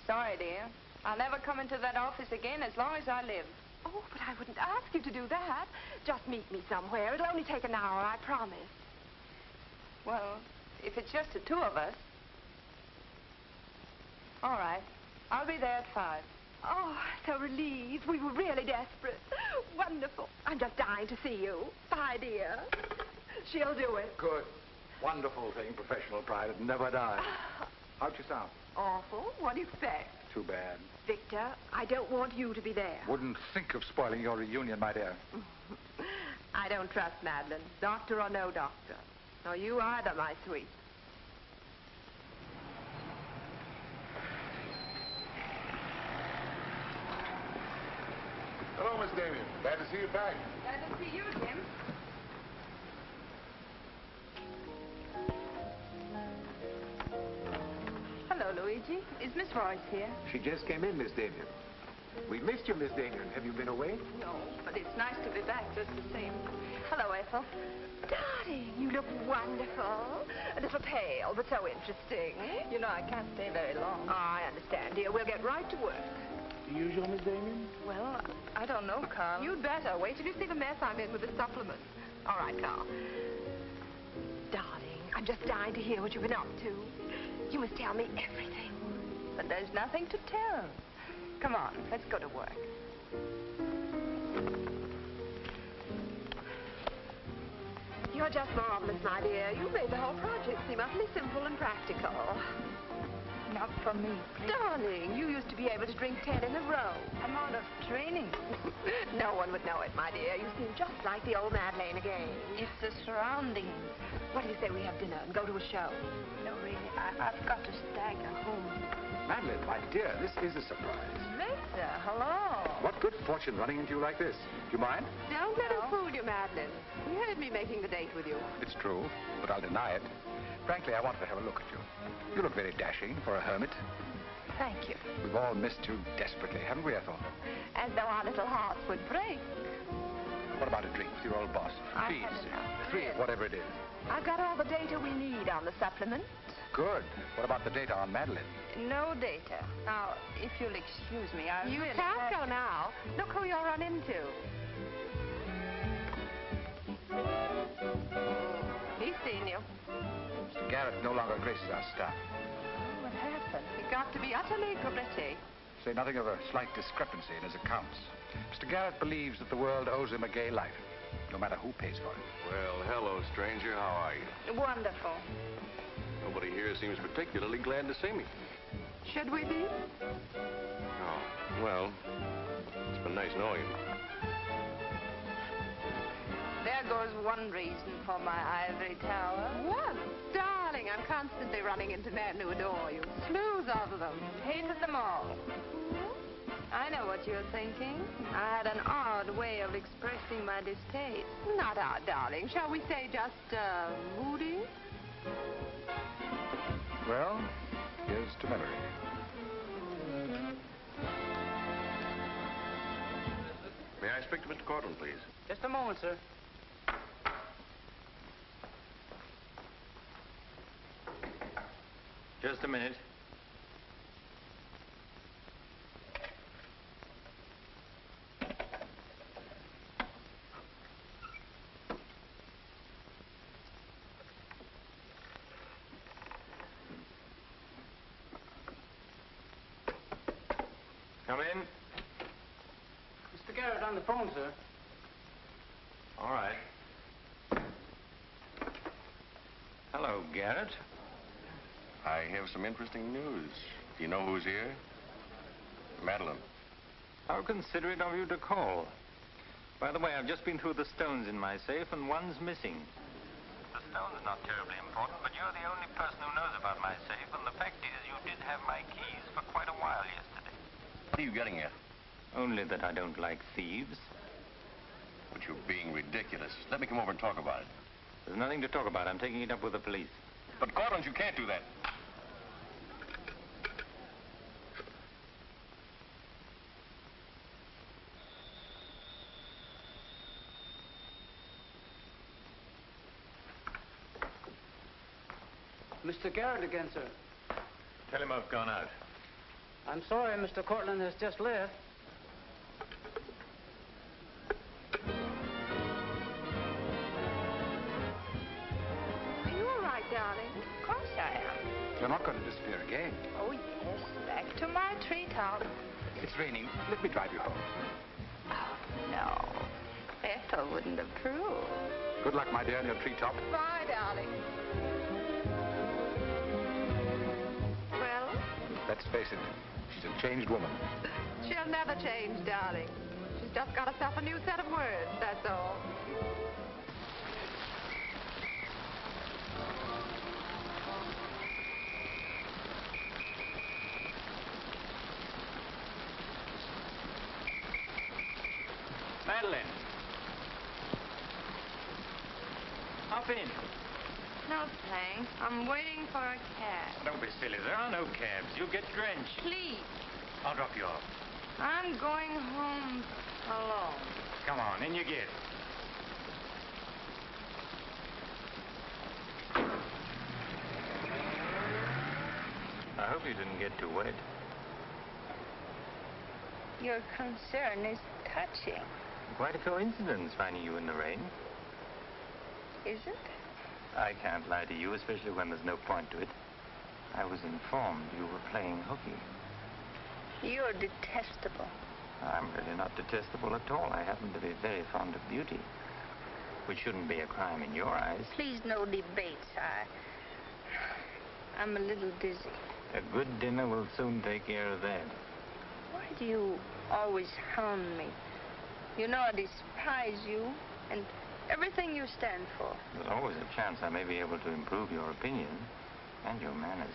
Sorry, dear. I'll never come into that office again as long as I live. Oh, but I wouldn't ask you to do that. Just meet me somewhere. It'll only take an hour, I promise. Well, if it's just the two of us. All right. I'll be there at 5. Oh, so relieved. We were really desperate. Wonderful. I'm just dying to see you. Bye, dear. She'll do it. Good. Wonderful thing, professional pride. It never dies. How'd you sound? Awful. What do you expect? Too bad. Victor, I don't want you to be there. Wouldn't think of spoiling your reunion, my dear. I don't trust Madeline, doctor or no doctor. Nor you either, my sweet. Hello, Miss Damien. Glad to see you back. Glad to see you, Jim. Hello, Luigi. Is Miss Royce here? She just came in, Miss Damien. We missed you, Miss Damien. Have you been away? No, but it's nice to be back just the same. Hello, Ethel. Darling, you look wonderful. A little pale, but so interesting. You know, I can't stay very long. Oh, I understand, dear. We'll get right to work. The usual, Miss Damien? Well, I don't know, Carl. You'd better. Wait till you see the mess I'm in with the supplement. All right, Carl. Darling, I'm just dying to hear what you've been up to. You must tell me everything. but there's nothing to tell. Come on, let's go to work. You're just marvelous, my dear. You made the whole project seem utterly simple and practical. Not for me, please. Darling, you used to be able to drink 10 in a row. I'm out of training. No one would know it, my dear. You seem just like the old Madeleine again. It's the surroundings. What do you say we have dinner and go to a show? No, really, I've got to stagger home. Madeline, my dear, this is a surprise. Victor, hello. What good fortune running into you like this? Do you mind? Don't let us fool you, Madeline. You heard me making the date with you. It's true, but I'll deny it. Frankly, I wanted to have a look at you. You look very dashing for a hermit. Thank you. We've all missed you desperately, haven't we, Ethel? As though our little hearts would break. What about a drink with your old boss? I've had Please. enough. 3, whatever it is. I've got all the data we need on the supplement. Good. What about the data on Madeline? No data. Now, if you'll excuse me, I You really can't have go now. Look who you'll run into. He's seen you. Mr. Garrett no longer graces our staff. What happened? He got to be utterly gritty. Say nothing of a slight discrepancy in his accounts. Mr. Garrett believes that the world owes him a gay life, no matter who pays for it. Well, hello, stranger. How are you? Wonderful. Nobody here seems particularly glad to see me. Should we be? Oh, well, it's been nice knowing you. There goes one reason for my ivory tower. What? Darling, I'm constantly running into men who adore you. Slews of them. Hated them all. I know what you're thinking. I had an odd way of expressing my distaste. Not odd, darling. Shall we say just, moody? Well, here's to memory. May I speak to Mr. Cortland, please? Just a moment, sir. Just a minute. Come in. Mr. Garrett on the phone, sir. All right. Hello, Garrett. I have some interesting news. Do you know who's here? Madeline. How considerate of you to call. By the way, I've just been through the stones in my safe, and one's missing. The stone's not terribly important, but you're the only person who knows about my safe, and the fact is you did have my keys for quite a while yesterday. What are you getting at? Only that I don't like thieves. But you're being ridiculous. Let me come over and talk about it. There's nothing to talk about. I'm taking it up with the police. But, Cortland, you can't do that. Mr. Garrett again, sir. Tell him I've gone out. I'm sorry, Mr. Cortland has just left. Are you all right, darling? Of course I am. You're not going to disappear again. Oh, yes. Back to my treetop. It's raining. Let me drive you home. Oh, no. Ethel wouldn't approve. Good luck, my dear, in your treetop. Bye, darling. Well? Let's face it, she's a changed woman. She'll never change, darling. She's just got herself a new set of words, that's all. Madeline. Hop in. No, thanks. I'm waiting for a cab. Don't be silly. There are no cabs. You'll get drenched. Please. I'll drop you off. I'm going home alone. Come on, in you get. I hope you didn't get too wet. Your concern is touching. Quite a coincidence finding you in the rain. Is it? I can't lie to you, especially when there's no point to it. I was informed you were playing hooky. You're detestable. I'm really not detestable at all. I happen to be very fond of beauty, which shouldn't be a crime in your eyes. Please, no debates. I'm a little dizzy. A good dinner will soon take care of that. Why do you always hound me? You know I despise you and everything you stand for. There's always a chance I may be able to improve your opinion and your manners.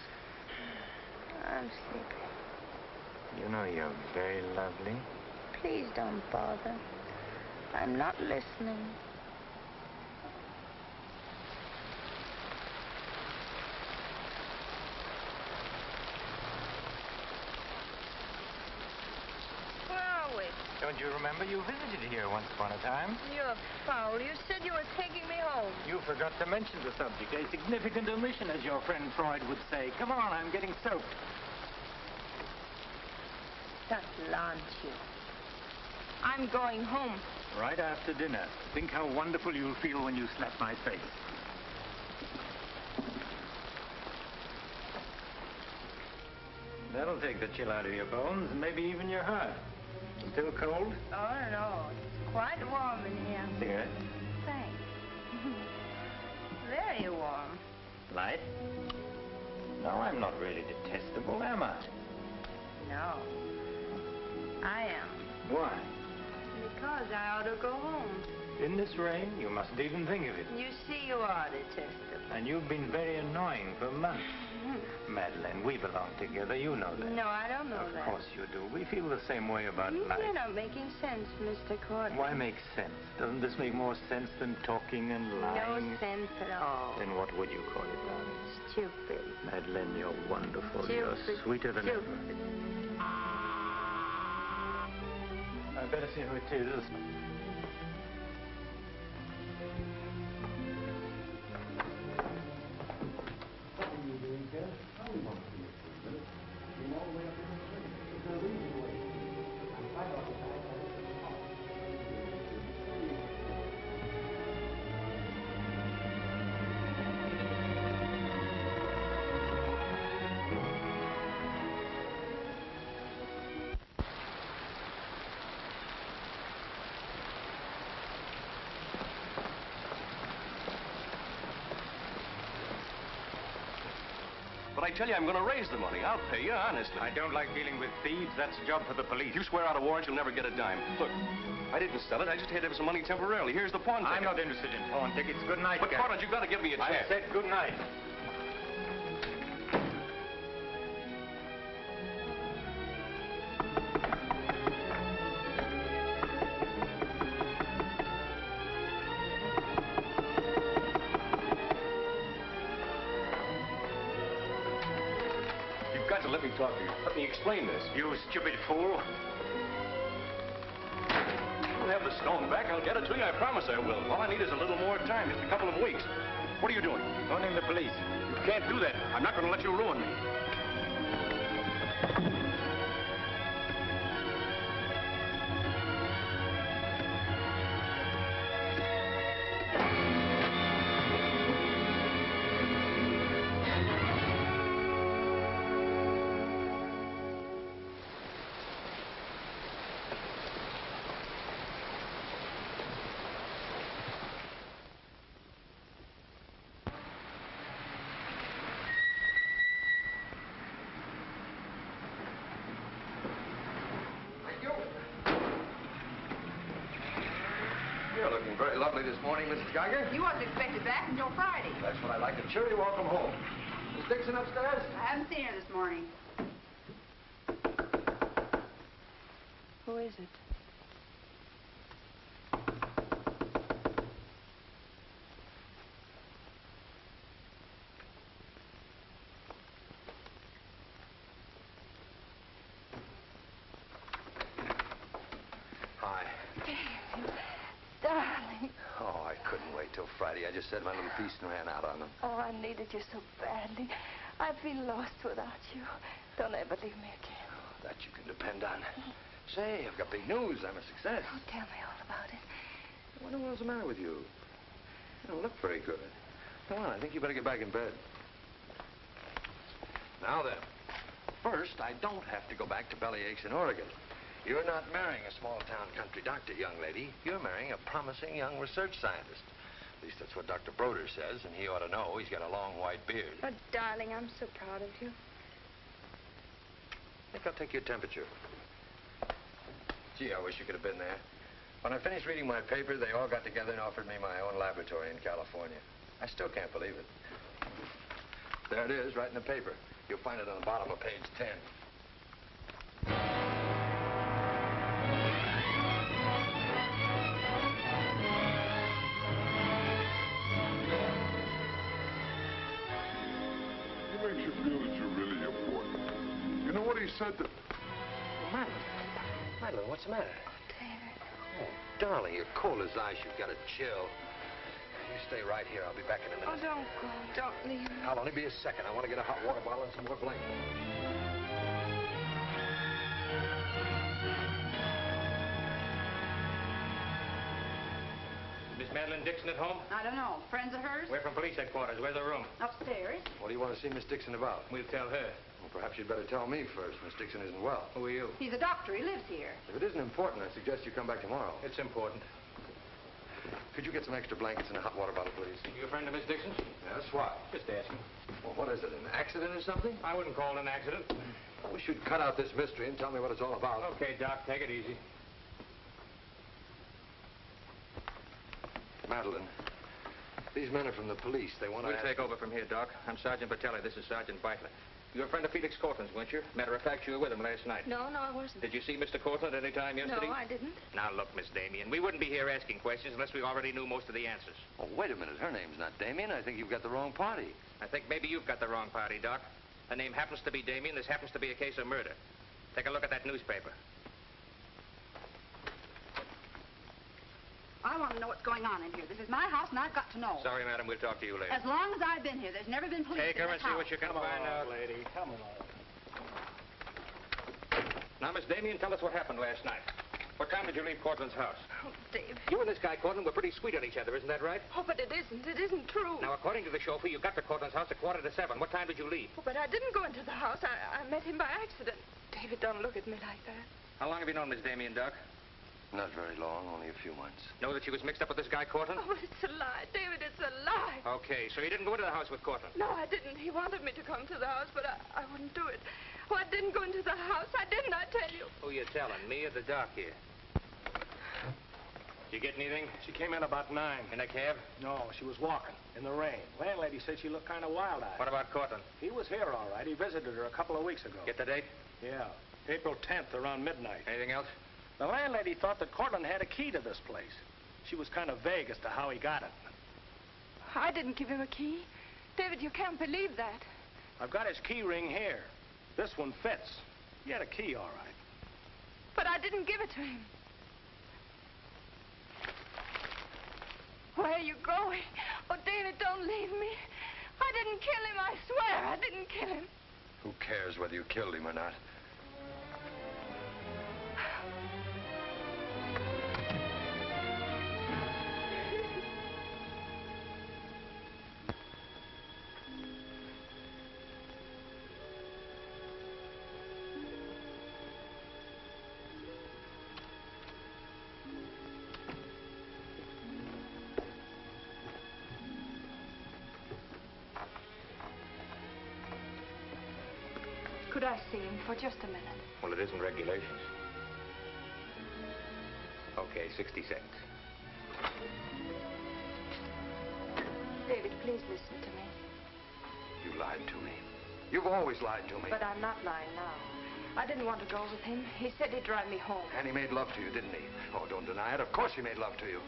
I'm sleepy. You know you're very lovely. Please don't bother. I'm not listening. Where are we? Don't you remember you visited here once upon a time? You're foul. You said you were taking me home. You forgot to mention the subject. A significant omission, as your friend Freud would say. Come on, I'm getting soaked. That launch you. I'm going home. Right after dinner. Think how wonderful you'll feel when you slap my face. That'll take the chill out of your bones and maybe even your heart. Still cold? Oh, no. It's quite warm in here. Cigarette? Thanks. Very warm. Light? No, I'm not really detestable, am I? No. I am. Why? Because I ought to go home. In this rain, you mustn't even think of it. You see, you are detestable. And you've been very annoying for months. Madeleine, we belong together. You know that. No, I don't know that. Of course you do. We feel the same way about life. You're not making sense, Mr. Courtney. Why make sense? Doesn't this make more sense than talking and lying? No sense at all. Then what would you call it, darling? Stupid. Madeleine, you're wonderful. Stupid. You're sweeter than ever. I'd better see who it is. But I tell you, I'm going to raise the money. I'll pay you, honestly. I don't like dealing with thieves. That's a job for the police. You swear out a warrant, you'll never get a dime. Look, I didn't sell it. I just had to have some money temporarily. Here's the pawn ticket. I'm not interested in pawn tickets. Good night, But, Gary. Carter, you've got to give me a chance. I said good night. Got to let me talk to you. Let me explain this. You stupid fool. I'll have the stone back. I'll get it to you. I promise I will. All I need is a little more time, just a couple of weeks. What are you doing? Phoning the police. You can't do that. I'm not going to let you ruin me. You're looking very lovely this morning, Mrs. Geiger. You wasn't expected back until Friday. That's what I like. A cheery welcome home. Miss Dixon upstairs? I haven't seen her this morning. Who is it? Hi. Darling. Oh, I couldn't wait till Friday. I just said my little piece and ran out on them. Oh, I needed you so badly. I feel lost without you. Don't ever leave me again. That you can depend on. Say, I've got big news. I'm a success. Oh, tell me all about it. What in the world's the matter with you? You don't look very good. Come on, I think you better get back in bed. Now then, first, I don't have to go back to Bellyaches in Oregon. You're not marrying a small-town country doctor, young lady. You're marrying a promising young research scientist. At least that's what Dr. Broder says, and he ought to know. He's got a long white beard. Oh, darling, I'm so proud of you. I think I'll take your temperature. Gee, I wish you could have been there. When I finished reading my paper, they all got together and offered me my own laboratory in California. I still can't believe it. There it is, right in the paper. You'll find it on the bottom of page 10. He makes you feel that you're really important. You know what he said to... Madeline. Madeline, what's the matter? David. Oh, darling, you're cold as ice. You've got a chill. You stay right here. I'll be back in a minute. Oh, don't go. Don't leave me. I'll only be a second. I want to get a hot water bottle and some more blankets. Miss Madeline Dixon at home? I don't know. Friends of hers? We're from police headquarters. Where's her room? Upstairs. What do you want to see Miss Dixon about? We'll tell her. Well, perhaps you'd better tell me first. Miss Dixon isn't well. Who are you? He's a doctor. He lives here. If it isn't important, I suggest you come back tomorrow. It's important. Could you get some extra blankets and a hot water bottle, please? You a friend of Miss Dixon's? Yes, what? Just asking. Well, what is it, an accident or something? I wouldn't call it an accident. Well, we should cut out this mystery and tell me what it's all about. Okay, Doc, take it easy. Madeline, these men are from the police. They want to... We'll take over from here, Doc. I'm Sergeant Patelli. This is Sergeant Beitler. You're a friend of Felix Cortland's, weren't you? Matter of fact, you were with him last night. No, I wasn't. Did you see Mr. Cortland any time yesterday? No, I didn't. Now, look, Miss Damien, we wouldn't be here asking questions unless we already knew most of the answers. Oh, wait a minute. Her name's not Damien. I think you've got the wrong party. I think maybe you've got the wrong party, Doc. Her name happens to be Damien. This happens to be a case of murder. Take a look at that newspaper. I want to know what's going on in here. This is my house, and I've got to know. Sorry, madam. We'll talk to you later. As long as I've been here, there's never been police Take in her this and see house. what you can find out. lady. Come on. Now, Miss Damien, tell us what happened last night. What time did you leave Cortland's house? Oh, Dave. You and this guy, Cortland, were pretty sweet on each other, isn't that right? Oh, but it isn't. It isn't true. Now, according to the chauffeur, you got to Cortland's house at 6:45. What time did you leave? Oh, but I didn't go into the house. I met him by accident. David, don't look at me like that. How long have you known Miss Damien, Doc? Not very long, only a few months. Know that she was mixed up with this guy, Cortland? Oh, but it's a lie. David, it's a lie. Okay, so you didn't go into the house with Cortland? No, I didn't. He wanted me to come to the house, but I wouldn't do it. Oh, I didn't go into the house. I didn't, I tell you. Who you telling, me or the doc here? Did you get anything? She came in about 9. In a cab? No, she was walking in the rain. Landlady said she looked kind of wild-eyed. What about Cortland? He was here, all right. He visited her a couple of weeks ago. Get the date? Yeah, April 10th, around midnight. Anything else? The landlady thought that Cortland had a key to this place. She was kind of vague as to how he got it. I didn't give him a key. David, you can't believe that. I've got his key ring here. This one fits. He had a key, all right. But I didn't give it to him. Where are you going? Oh, David, don't leave me. I didn't kill him, I swear. I didn't kill him. Who cares whether you killed him or not? Could I see him for just a minute? Well, it isn't regulations. Okay, 60 seconds. David, please listen to me. You lied to me. You've always lied to me. But I'm not lying now. I didn't want to go with him. He said he'd drive me home. And he made love to you, didn't he? Oh, don't deny it. Of course he made love to you.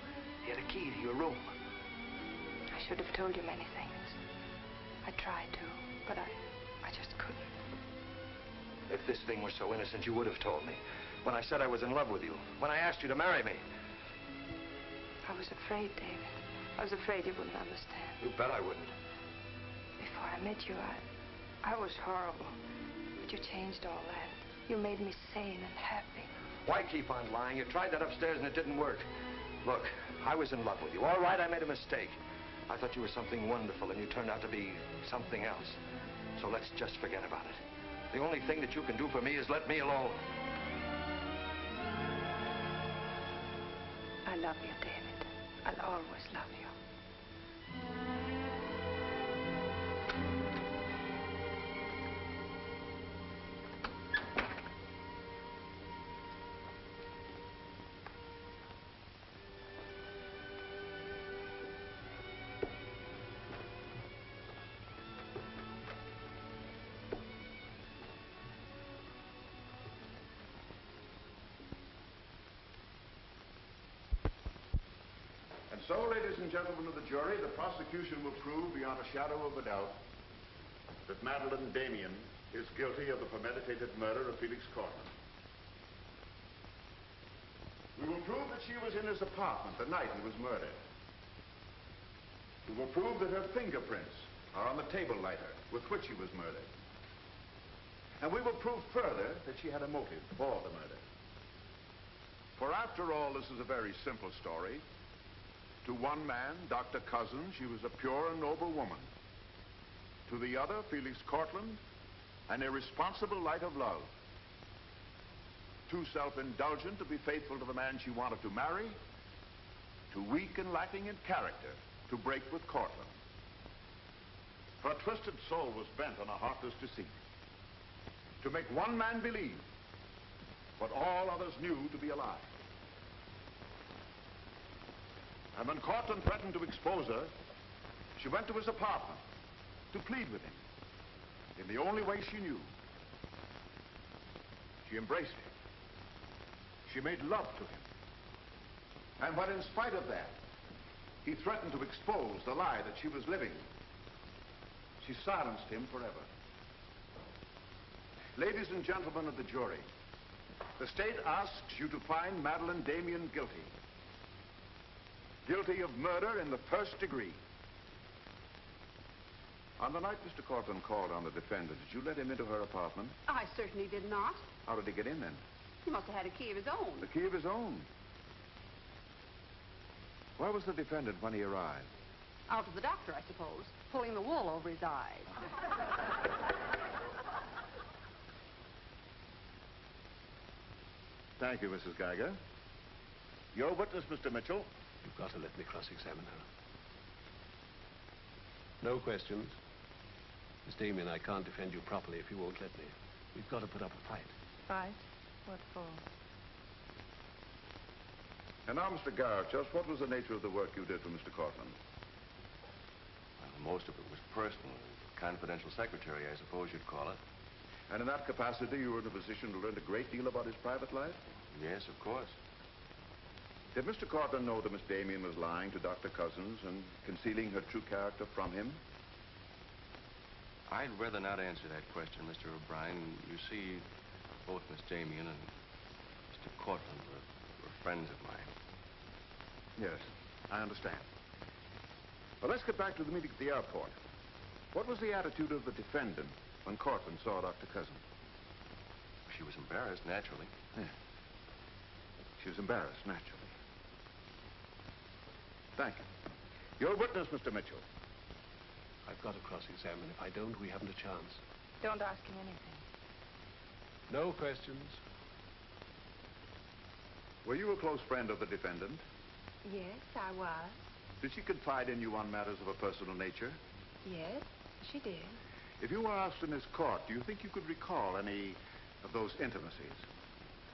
He had a key to your room. I should have told you many things. I tried to, but I just couldn't. If this thing were so innocent, you would have told me. When I said I was in love with you. When I asked you to marry me. I was afraid, David. I was afraid you wouldn't understand. You bet I wouldn't. Before I met you, I was horrible. But you changed all that. You made me sane and happy. Why keep on lying? You tried that upstairs and it didn't work. Look, I was in love with you. All right, I made a mistake. I thought you were something wonderful and you turned out to be something else. So let's just forget about it. The only thing that you can do for me is let me alone. I love you, David. I'll always love you. So, ladies and gentlemen of the jury, the prosecution will prove beyond a shadow of a doubt that Madeline Damien is guilty of the premeditated murder of Felix Cortland. We will prove that she was in his apartment the night he was murdered. We will prove that her fingerprints are on the table lighter with which he was murdered. And we will prove further that she had a motive for the murder. For after all, this is a very simple story. To one man, Dr. Cousins, she was a pure and noble woman. To the other, Felix Cortland, an irresponsible light of love. Too self-indulgent to be faithful to the man she wanted to marry. Too weak and lacking in character to break with Cortland. Her twisted soul was bent on a heartless deceit. To make one man believe what all others knew to be a lie. And when Cortland threatened to expose her, she went to his apartment to plead with him in the only way she knew. She embraced him. She made love to him. And when, in spite of that, he threatened to expose the lie that she was living, she silenced him forever. Ladies and gentlemen of the jury, the state asks you to find Madeline Damien guilty. Guilty of murder in the first degree. On the night Mr. Cortland called on the defendant, did you let him into her apartment? I certainly did not. How did he get in then? He must have had a key of his own. The key of his own? Where was the defendant when he arrived? Out to the doctor, I suppose, pulling the wool over his eyes. Thank you, Mrs. Geiger. Your witness, Mr. Mitchell. You've got to let me cross-examine her. No questions. Miss Damien, I can't defend you properly if you won't let me. We've got to put up a fight. Fight? What for? And now, Mr. Garrett, just what was the nature of the work you did for Mr. Cortland? Well, most of it was personal. Confidential secretary, I suppose you'd call it. And in that capacity, you were in a position to learn a great deal about his private life? Yes, of course. Did Mr. Cortland know that Miss Damien was lying to Dr. Cousins and concealing her true character from him? I'd rather not answer that question, Mr. O'Brien. You see, both Miss Damien and Mr. Cortland were friends of mine. Yes, I understand. Well, let's get back to the meeting at the airport. What was the attitude of the defendant when Cortland saw Dr. Cousins? She was embarrassed, naturally. Yeah. She was embarrassed, naturally. Thank you. Your witness, Mr. Mitchell. I've got to cross-examine. If I don't, we haven't a chance. Don't ask him anything. No questions. Were you a close friend of the defendant? Yes, I was. Did she confide in you on matters of a personal nature? Yes, she did. If you were asked in this court, do you think you could recall any of those intimacies?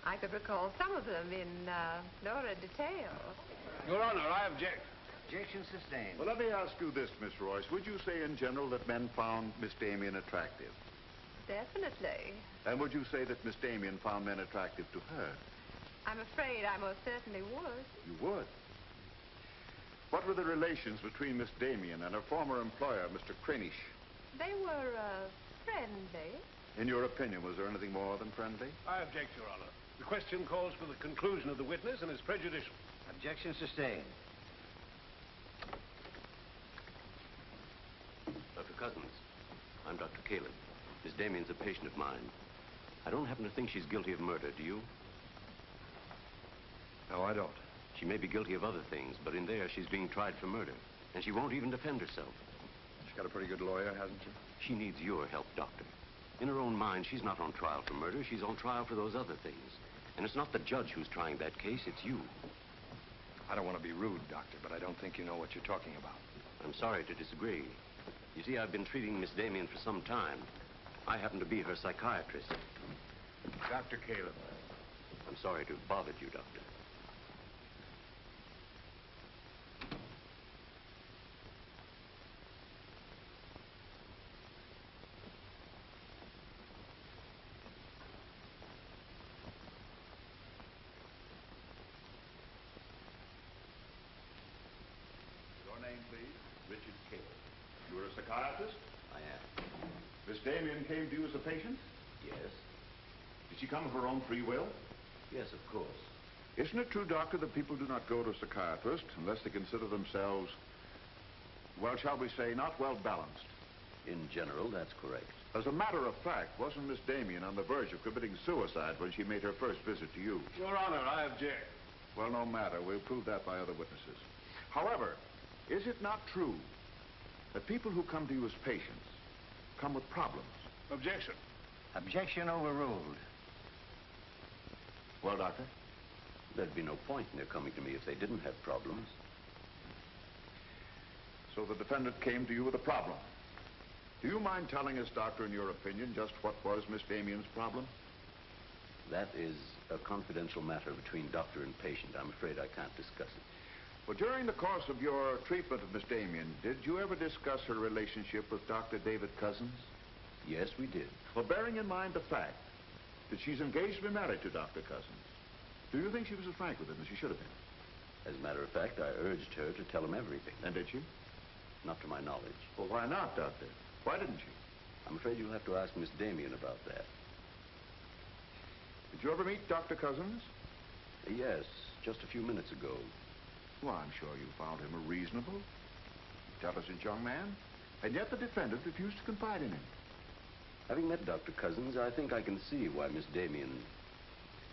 I could recall some of them in lurid detail. Your Honor, I object. Objection sustained. Well, let me ask you this, Miss Royce. Would you say in general that men found Miss Damien attractive? Definitely. And would you say that Miss Damien found men attractive to her? I'm afraid I most certainly would. You would? What were the relations between Miss Damien and her former employer, Mr. Cranish? They were friendly. In your opinion, was there anything more than friendly? I object, Your Honor. The question calls for the conclusion of the witness and is prejudicial. Objection sustained. Dr. Cousins, I'm Dr. Caleb. Miss Damien's a patient of mine. I don't happen to think she's guilty of murder, do you? No, I don't. She may be guilty of other things, but in there she's being tried for murder. And she won't even defend herself. got a pretty good lawyer, hasn't she? She needs your help, Doctor. In her own mind, she's not on trial for murder. She's on trial for those other things. And it's not the judge who's trying that case, it's you. I don't want to be rude, Doctor, but I don't think you know what you're talking about. I'm sorry to disagree. You see, I've been treating Miss Damien for some time. I happen to be her psychiatrist. Dr. Caleb. I'm sorry to have bothered you, Doctor. Your name, please? Richard Caleb. You're a psychiatrist? I am. Miss Damien came to you as a patient? Yes? Did she come of her own free will? Yes, of course. Isn't it true, Doctor, that people do not go to a psychiatrist unless they consider themselves, well, shall we say, not well balanced? In general, that's correct. As a matter of fact, wasn't Miss Damien on the verge of committing suicide when she made her first visit to you? Your Honor, I object. Well, no matter. We'll prove that by other witnesses. However, is it not true that people who come to you as patients come with problems? Objection. Objection overruled. Well, Doctor? There'd be no point in their coming to me if they didn't have problems. So the defendant came to you with a problem. Do you mind telling us, Doctor, in your opinion, just what was Miss Damien's problem? That is a confidential matter between doctor and patient. I'm afraid I can't discuss it. Well, during the course of your treatment of Miss Damien, did you ever discuss her relationship with Dr. David Cousins? Yes, we did. Well, bearing in mind the fact that she's engaged to be married to Dr. Cousins, do you think she was as frank with him as she should have been? As a matter of fact, I urged her to tell him everything. And did she? Not to my knowledge. Well, why not, Doctor? Why didn't she? I'm afraid you'll have to ask Miss Damien about that. Did you ever meet Dr. Cousins? Yes, just a few minutes ago. Well, I'm sure you found him a reasonable, intelligent young man, and yet the defendant refused to confide in him. Having met Dr. Cousins, I think I can see why Miss Damien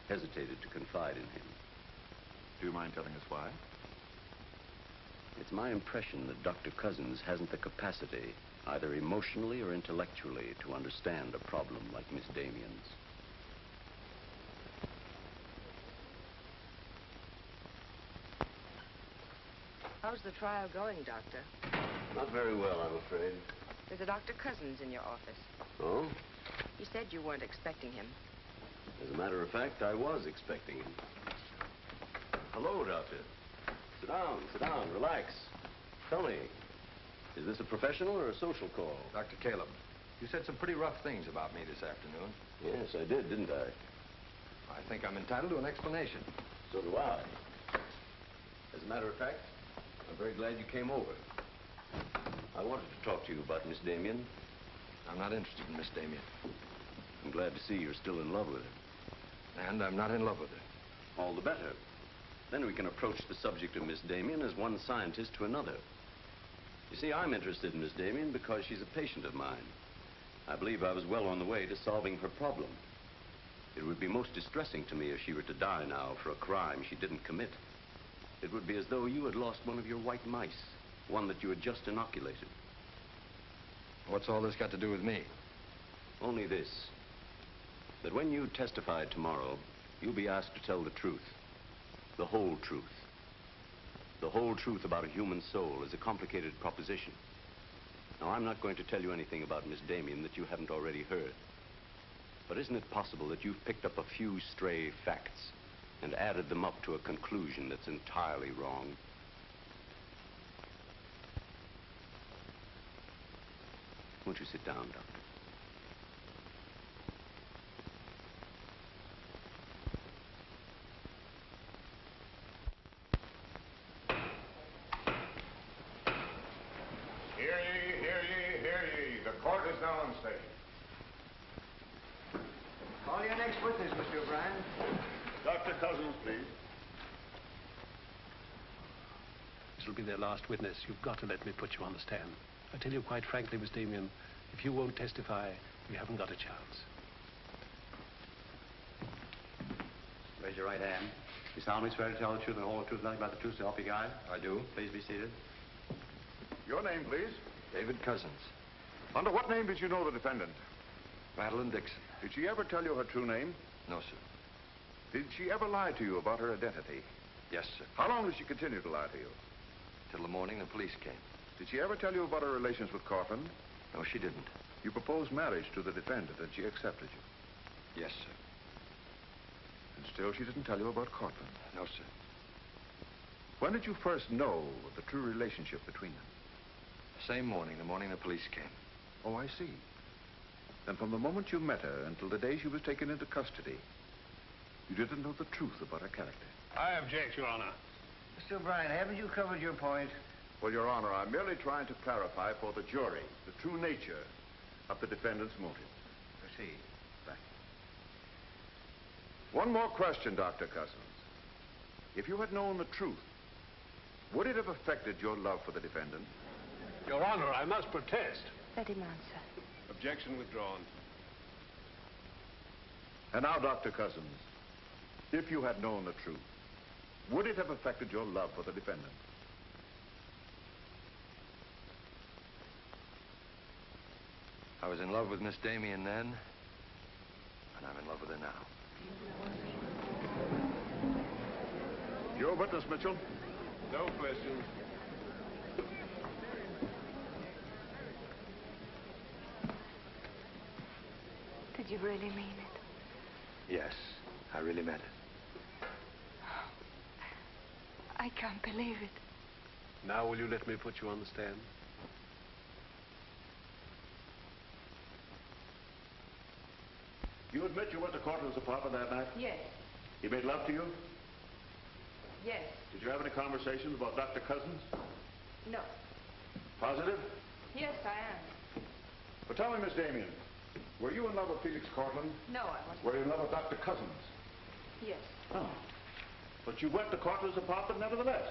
hesitated to confide in him. Do you mind telling us why? It's my impression that Dr. Cousins hasn't the capacity, either emotionally or intellectually, to understand a problem like Miss Damien's. How's the trial going, Doctor? Not very well, I'm afraid. There's a Dr. Cousins in your office. Oh? You said you weren't expecting him. As a matter of fact, I was expecting him. Hello, Doctor. Sit down, relax. Tell me, is this a professional or a social call? Dr. Caleb, you said some pretty rough things about me this afternoon. Yes, I did, didn't I? I think I'm entitled to an explanation. So do I. As a matter of fact, I'm very glad you came over. I wanted to talk to you about Miss Damien. I'm not interested in Miss Damien. I'm glad to see you're still in love with her. And I'm not in love with her. All the better. Then we can approach the subject of Miss Damien as one scientist to another. You see, I'm interested in Miss Damien because she's a patient of mine. I believe I was well on the way to solving her problem. It would be most distressing to me if she were to die now for a crime she didn't commit. It would be as though you had lost one of your white mice, one that you had just inoculated. What's all this got to do with me? Only this, that when you testify tomorrow, you'll be asked to tell the truth. The whole truth. The whole truth about a human soul is a complicated proposition. Now, I'm not going to tell you anything about Miss Damien that you haven't already heard. But isn't it possible that you've picked up a few stray facts and added them up to a conclusion that's entirely wrong? Won't you sit down, Doctor? Hear ye, hear ye, hear ye. The court is now on stage. Call your next witness, Mr. O'Brien. Dr. Cousins, please. This will be their last witness. You've got to let me put you on the stand. I tell you quite frankly, Miss Damien, if you won't testify, we haven't got a chance. Raise your right hand. You solemnly swear to tell the truth and the whole truth, nothing but the truth, so help you God? I do. Please be seated. Your name, please. David Cousins. Under what name did you know the defendant? Madeline Dixon. Did she ever tell you her true name? No, sir. Did she ever lie to you about her identity? Yes, sir. How long did she continue to lie to you? Till the morning the police came. Did she ever tell you about her relations with Cortland? No, she didn't. You proposed marriage to the defendant and she accepted you? Yes, sir. And still she didn't tell you about Cortland? No, sir. When did you first know the true relationship between them? Same morning, the morning the police came. Oh, I see. Then from the moment you met her until the day she was taken into custody, you didn't know the truth about her character. I object, Your Honor. Mr. O'Brien, haven't you covered your point? Well, Your Honor, I'm merely trying to clarify for the jury the true nature of the defendant's motive. Proceed. Thank you. One more question, Dr. Cousins. If you had known the truth, would it have affected your love for the defendant? Your Honor, I must protest. Let him answer. Objection withdrawn. And now, Dr. Cousins, if you had known the truth, would it have affected your love for the defendant? I was in love with Miss Damien then, and I'm in love with her now. Your witness, Mitchell. No questions. Did you really mean it? Yes, I really meant it. I can't believe it. Now will you let me put you on the stand? You admit you went to Cortland's apartment that night? Yes. He made love to you? Yes. Did you have any conversations about Dr. Cousins? No. Positive? Yes, I am. But tell me, Miss Damien, were you in love with Felix Cortland? No, I wasn't. Were you in love with Dr. Cousins? Yes. Oh. But you went to Cortland's apartment nevertheless.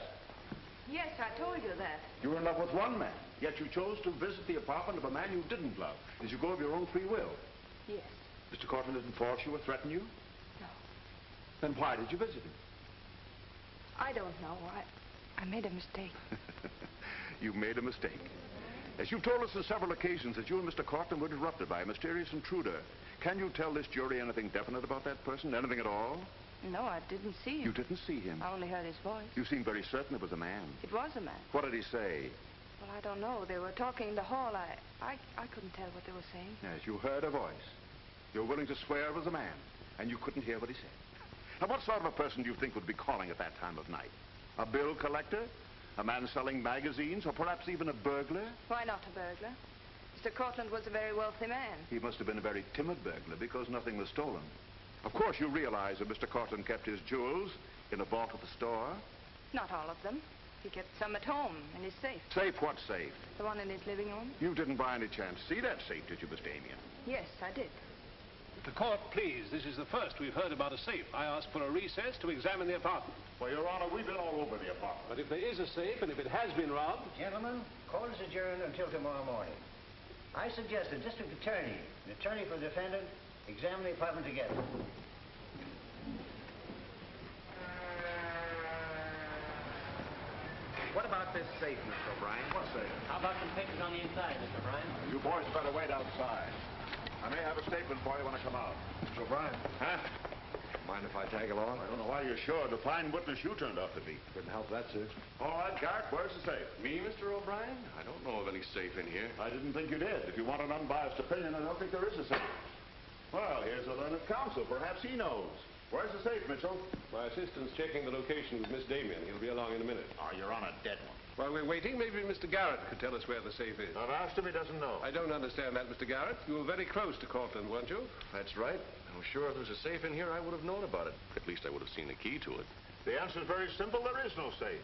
Yes, I told you that. You were in love with one man, yet you chose to visit the apartment of a man you didn't love. Did you go of your own free will? Yes. Mr. Cortland didn't force you or threaten you? No. Then why did you visit him? I don't know. I made a mistake. You made a mistake. As you've told us on several occasions that you and Mr. Cortland were interrupted by a mysterious intruder, can you tell this jury anything definite about that person? Anything at all? No, I didn't see him. You didn't see him? I only heard his voice. You seemed very certain it was a man. It was a man. What did he say? Well, I don't know. They were talking in the hall. I couldn't tell what they were saying. Yes, you heard a voice. You're willing to swear it was a man, and you couldn't hear what he said. Now, what sort of a person do you think would be calling at that time of night? A bill collector? A man selling magazines? Or perhaps even a burglar? Why not a burglar? Mr. Cortland was a very wealthy man. He must have been a very timid burglar because nothing was stolen. Of course, you realize that Mr. Cortland kept his jewels in a vault at the store? Not all of them. He kept some at home in his safe. Safe? What safe? The one in his living room? You didn't by any chance see that safe, did you, Miss Damien? Yes, I did. The court, please. This is the first we've heard about a safe. I asked for a recess to examine the apartment. Well, Your Honor, we've been all over the apartment. But if there is a safe, and if it has been robbed... Gentlemen, court is adjourned until tomorrow morning. I suggest the district attorney, the attorney for the defendant, examine the apartment together. What about this safe, Mr. O'Brien? What safe? How about some papers on the inside, Mr. O'Brien? You boys better wait outside. I may have a statement for you when I come out. Mr. O'Brien. Huh? Mind if I tag along? I don't know why you're sure. The fine witness you turned out to be. Couldn't help that, sir. All right, Garrett, where's the safe? Me, Mr. O'Brien? I don't know of any safe in here. I didn't think you did. If you want an unbiased opinion, I don't think there is a safe. Well, here's a learned counsel. Perhaps he knows. Where's the safe, Mitchell? My assistant's checking the location with Miss Damien. He'll be along in a minute. Oh, you're on a dead one. While we're waiting, maybe Mr. Garrett could tell us where the safe is. I've asked him, he doesn't know. I don't understand that, Mr. Garrett. You were very close to Cortland, weren't you? That's right. I'm sure if there's a safe in here, I would have known about it. At least I would have seen the key to it. The answer's very simple. There is no safe.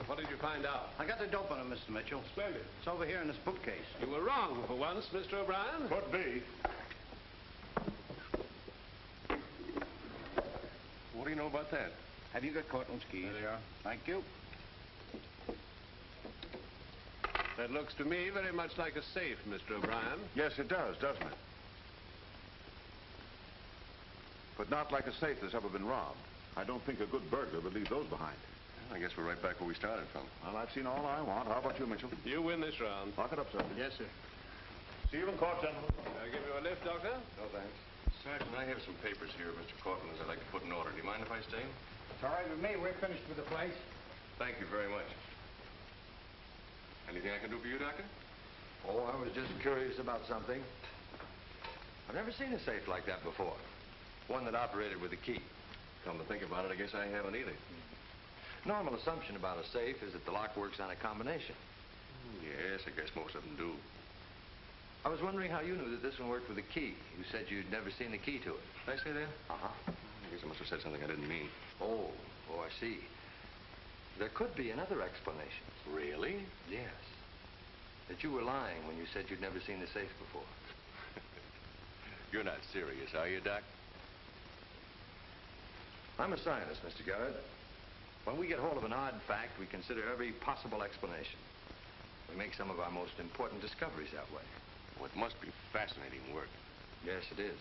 What did you find out? I got the dope on it, Mr. Mitchell. Splendid. It's over here in this bookcase. You were wrong for once, Mr. O'Brien. Could be. What do you know about that? Have you got Cortland's keys? There they are. Thank you. That looks to me very much like a safe, Mr. O'Brien. Yes, it does, doesn't it? But not like a safe that's ever been robbed. I don't think a good burglar would leave those behind. I guess we're right back where we started from. Well, I've seen all I want. How about you, Mitchell? You win this round. Lock it up, sir. Yes, sir. See you in court, gentlemen. I'll give you a lift, Doctor. No, thanks. Sergeant, I have some papers here, Mr. Cortland, I'd like to put in order. Do you mind if I stay? It's all right with me. We're finished with the place. Thank you very much. Anything I can do for you, Doctor? Oh, I was just curious about something. I've never seen a safe like that before. One that operated with a key. Come to think about it, I guess I haven't either. Normal assumption about a safe is that the lock works on a combination. Yes, I guess most of them do. I was wondering how you knew that this one worked with a key. You said you'd never seen the key to it. Did I say that? Uh-huh. I guess I must have said something I didn't mean. Oh, I see. There could be another explanation. Really? Yes. That you were lying when you said you'd never seen the safe before. You're not serious, are you, Doc? I'm a scientist, Mr. Garrett. When we get hold of an odd fact, we consider every possible explanation. We make some of our most important discoveries that way. Well, it must be fascinating work. Yes, it is.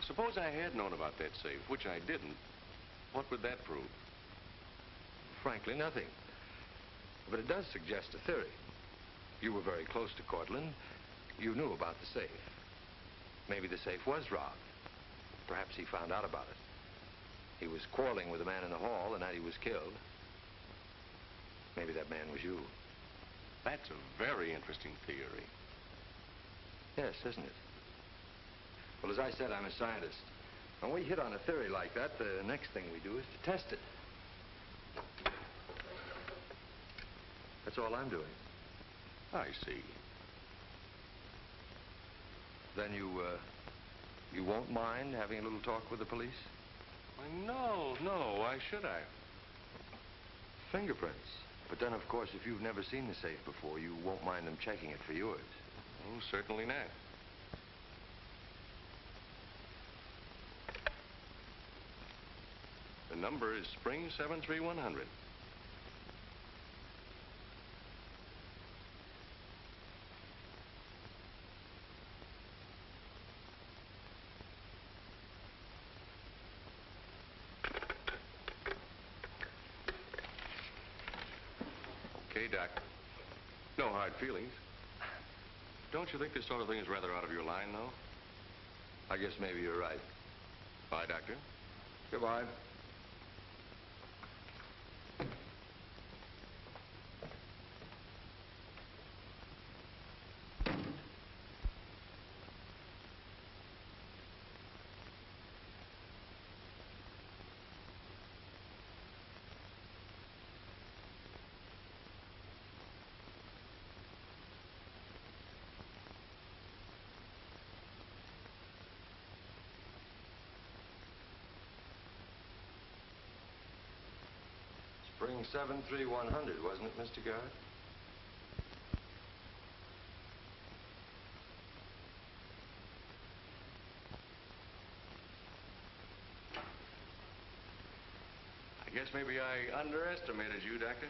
Suppose I had known about that safe, which I didn't. What would that prove? Frankly, nothing. But it does suggest a theory. You were very close to Cortland. You knew about the safe. Maybe the safe was robbed. Perhaps he found out about it. He was quarreling with a man in the hall the night he was killed. Maybe that man was you. That's a very interesting theory. Yes, isn't it? Well, as I said, I'm a scientist. When we hit on a theory like that, the next thing we do is to test it. That's all I'm doing. I see. Then you won't mind having a little talk with the police? Why, no. Why should I? Fingerprints. But then, of course, if you've never seen the safe before, you won't mind them checking it for yours. Oh, certainly not. The number is Spring 73100. Okay, Doc. No hard feelings. Don't you think this sort of thing is rather out of your line, though? I guess maybe you're right. Bye, Doctor. Goodbye. Spring 73100, wasn't it, Mr. Garrett? I guess maybe I underestimated you, Doctor.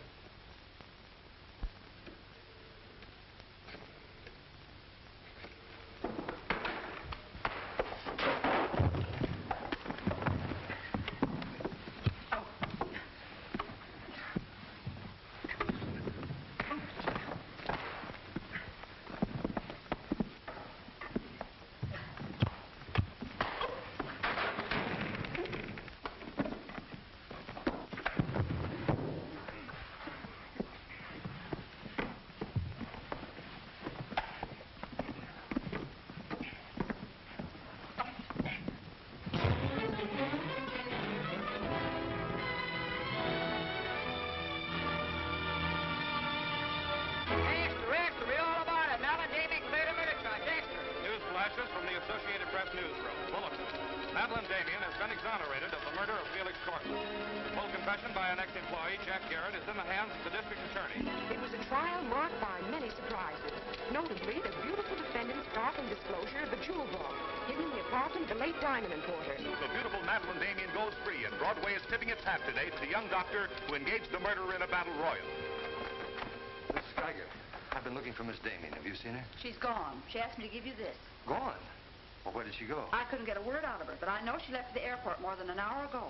Flashes from the Associated Press newsroom. Bulletin. Madeline Damien has been exonerated of the murder of Felix Cortland. Full confession by an ex-employee, Jack Garrett, is in the hands of the district attorney. It was a trial marked by many surprises. Notably, the beautiful defendant's startling disclosure of the jewel vault hidden in the apartment of the late diamond importer. The beautiful Madeline Damien goes free, and Broadway is tipping its hat today to the young doctor who engaged the murderer in a battle royal. Mrs. Geiger, I've been looking for Miss Damien. Have you seen her? She's gone. She asked me to give you this. Gone? Well, where did she go? I couldn't get a word out of her, but I know she left the airport more than an hour ago.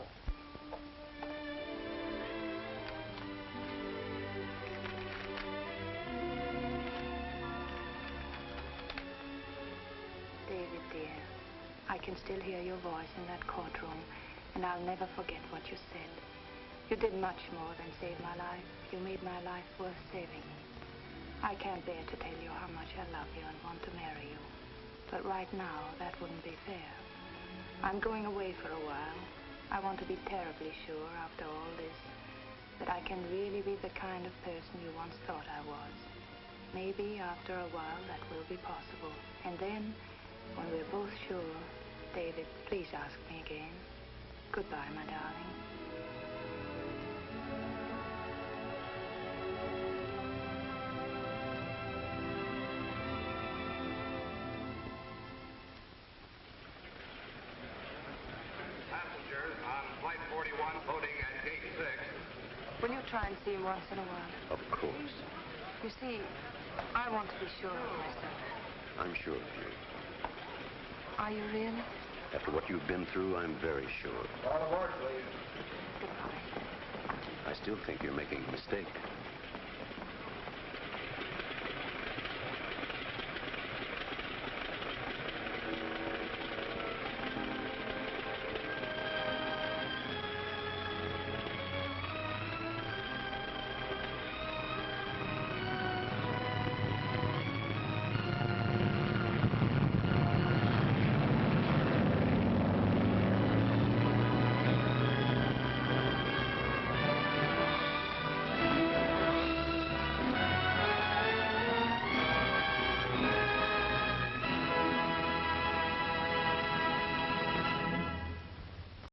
I can still hear your voice in that courtroom, and I'll never forget what you said. You did much more than save my life. You made my life worth saving. I can't bear to tell you how much I love you and want to marry you. But right now, that wouldn't be fair. I'm going away for a while. I want to be terribly sure, after all this, that I can really be the kind of person you once thought I was. Maybe after a while that will be possible. And then, when we're both sure, David, please ask me again. Goodbye, my darling. Passengers on Flight 41 boarding at Gate 6. Will you try and see him once in a while? Of course. You see, I want to be sure of myself. I'm sure of you. Are you really? After what you've been through, I'm very sure. On aboard, please. Goodbye. I still think you're making a mistake.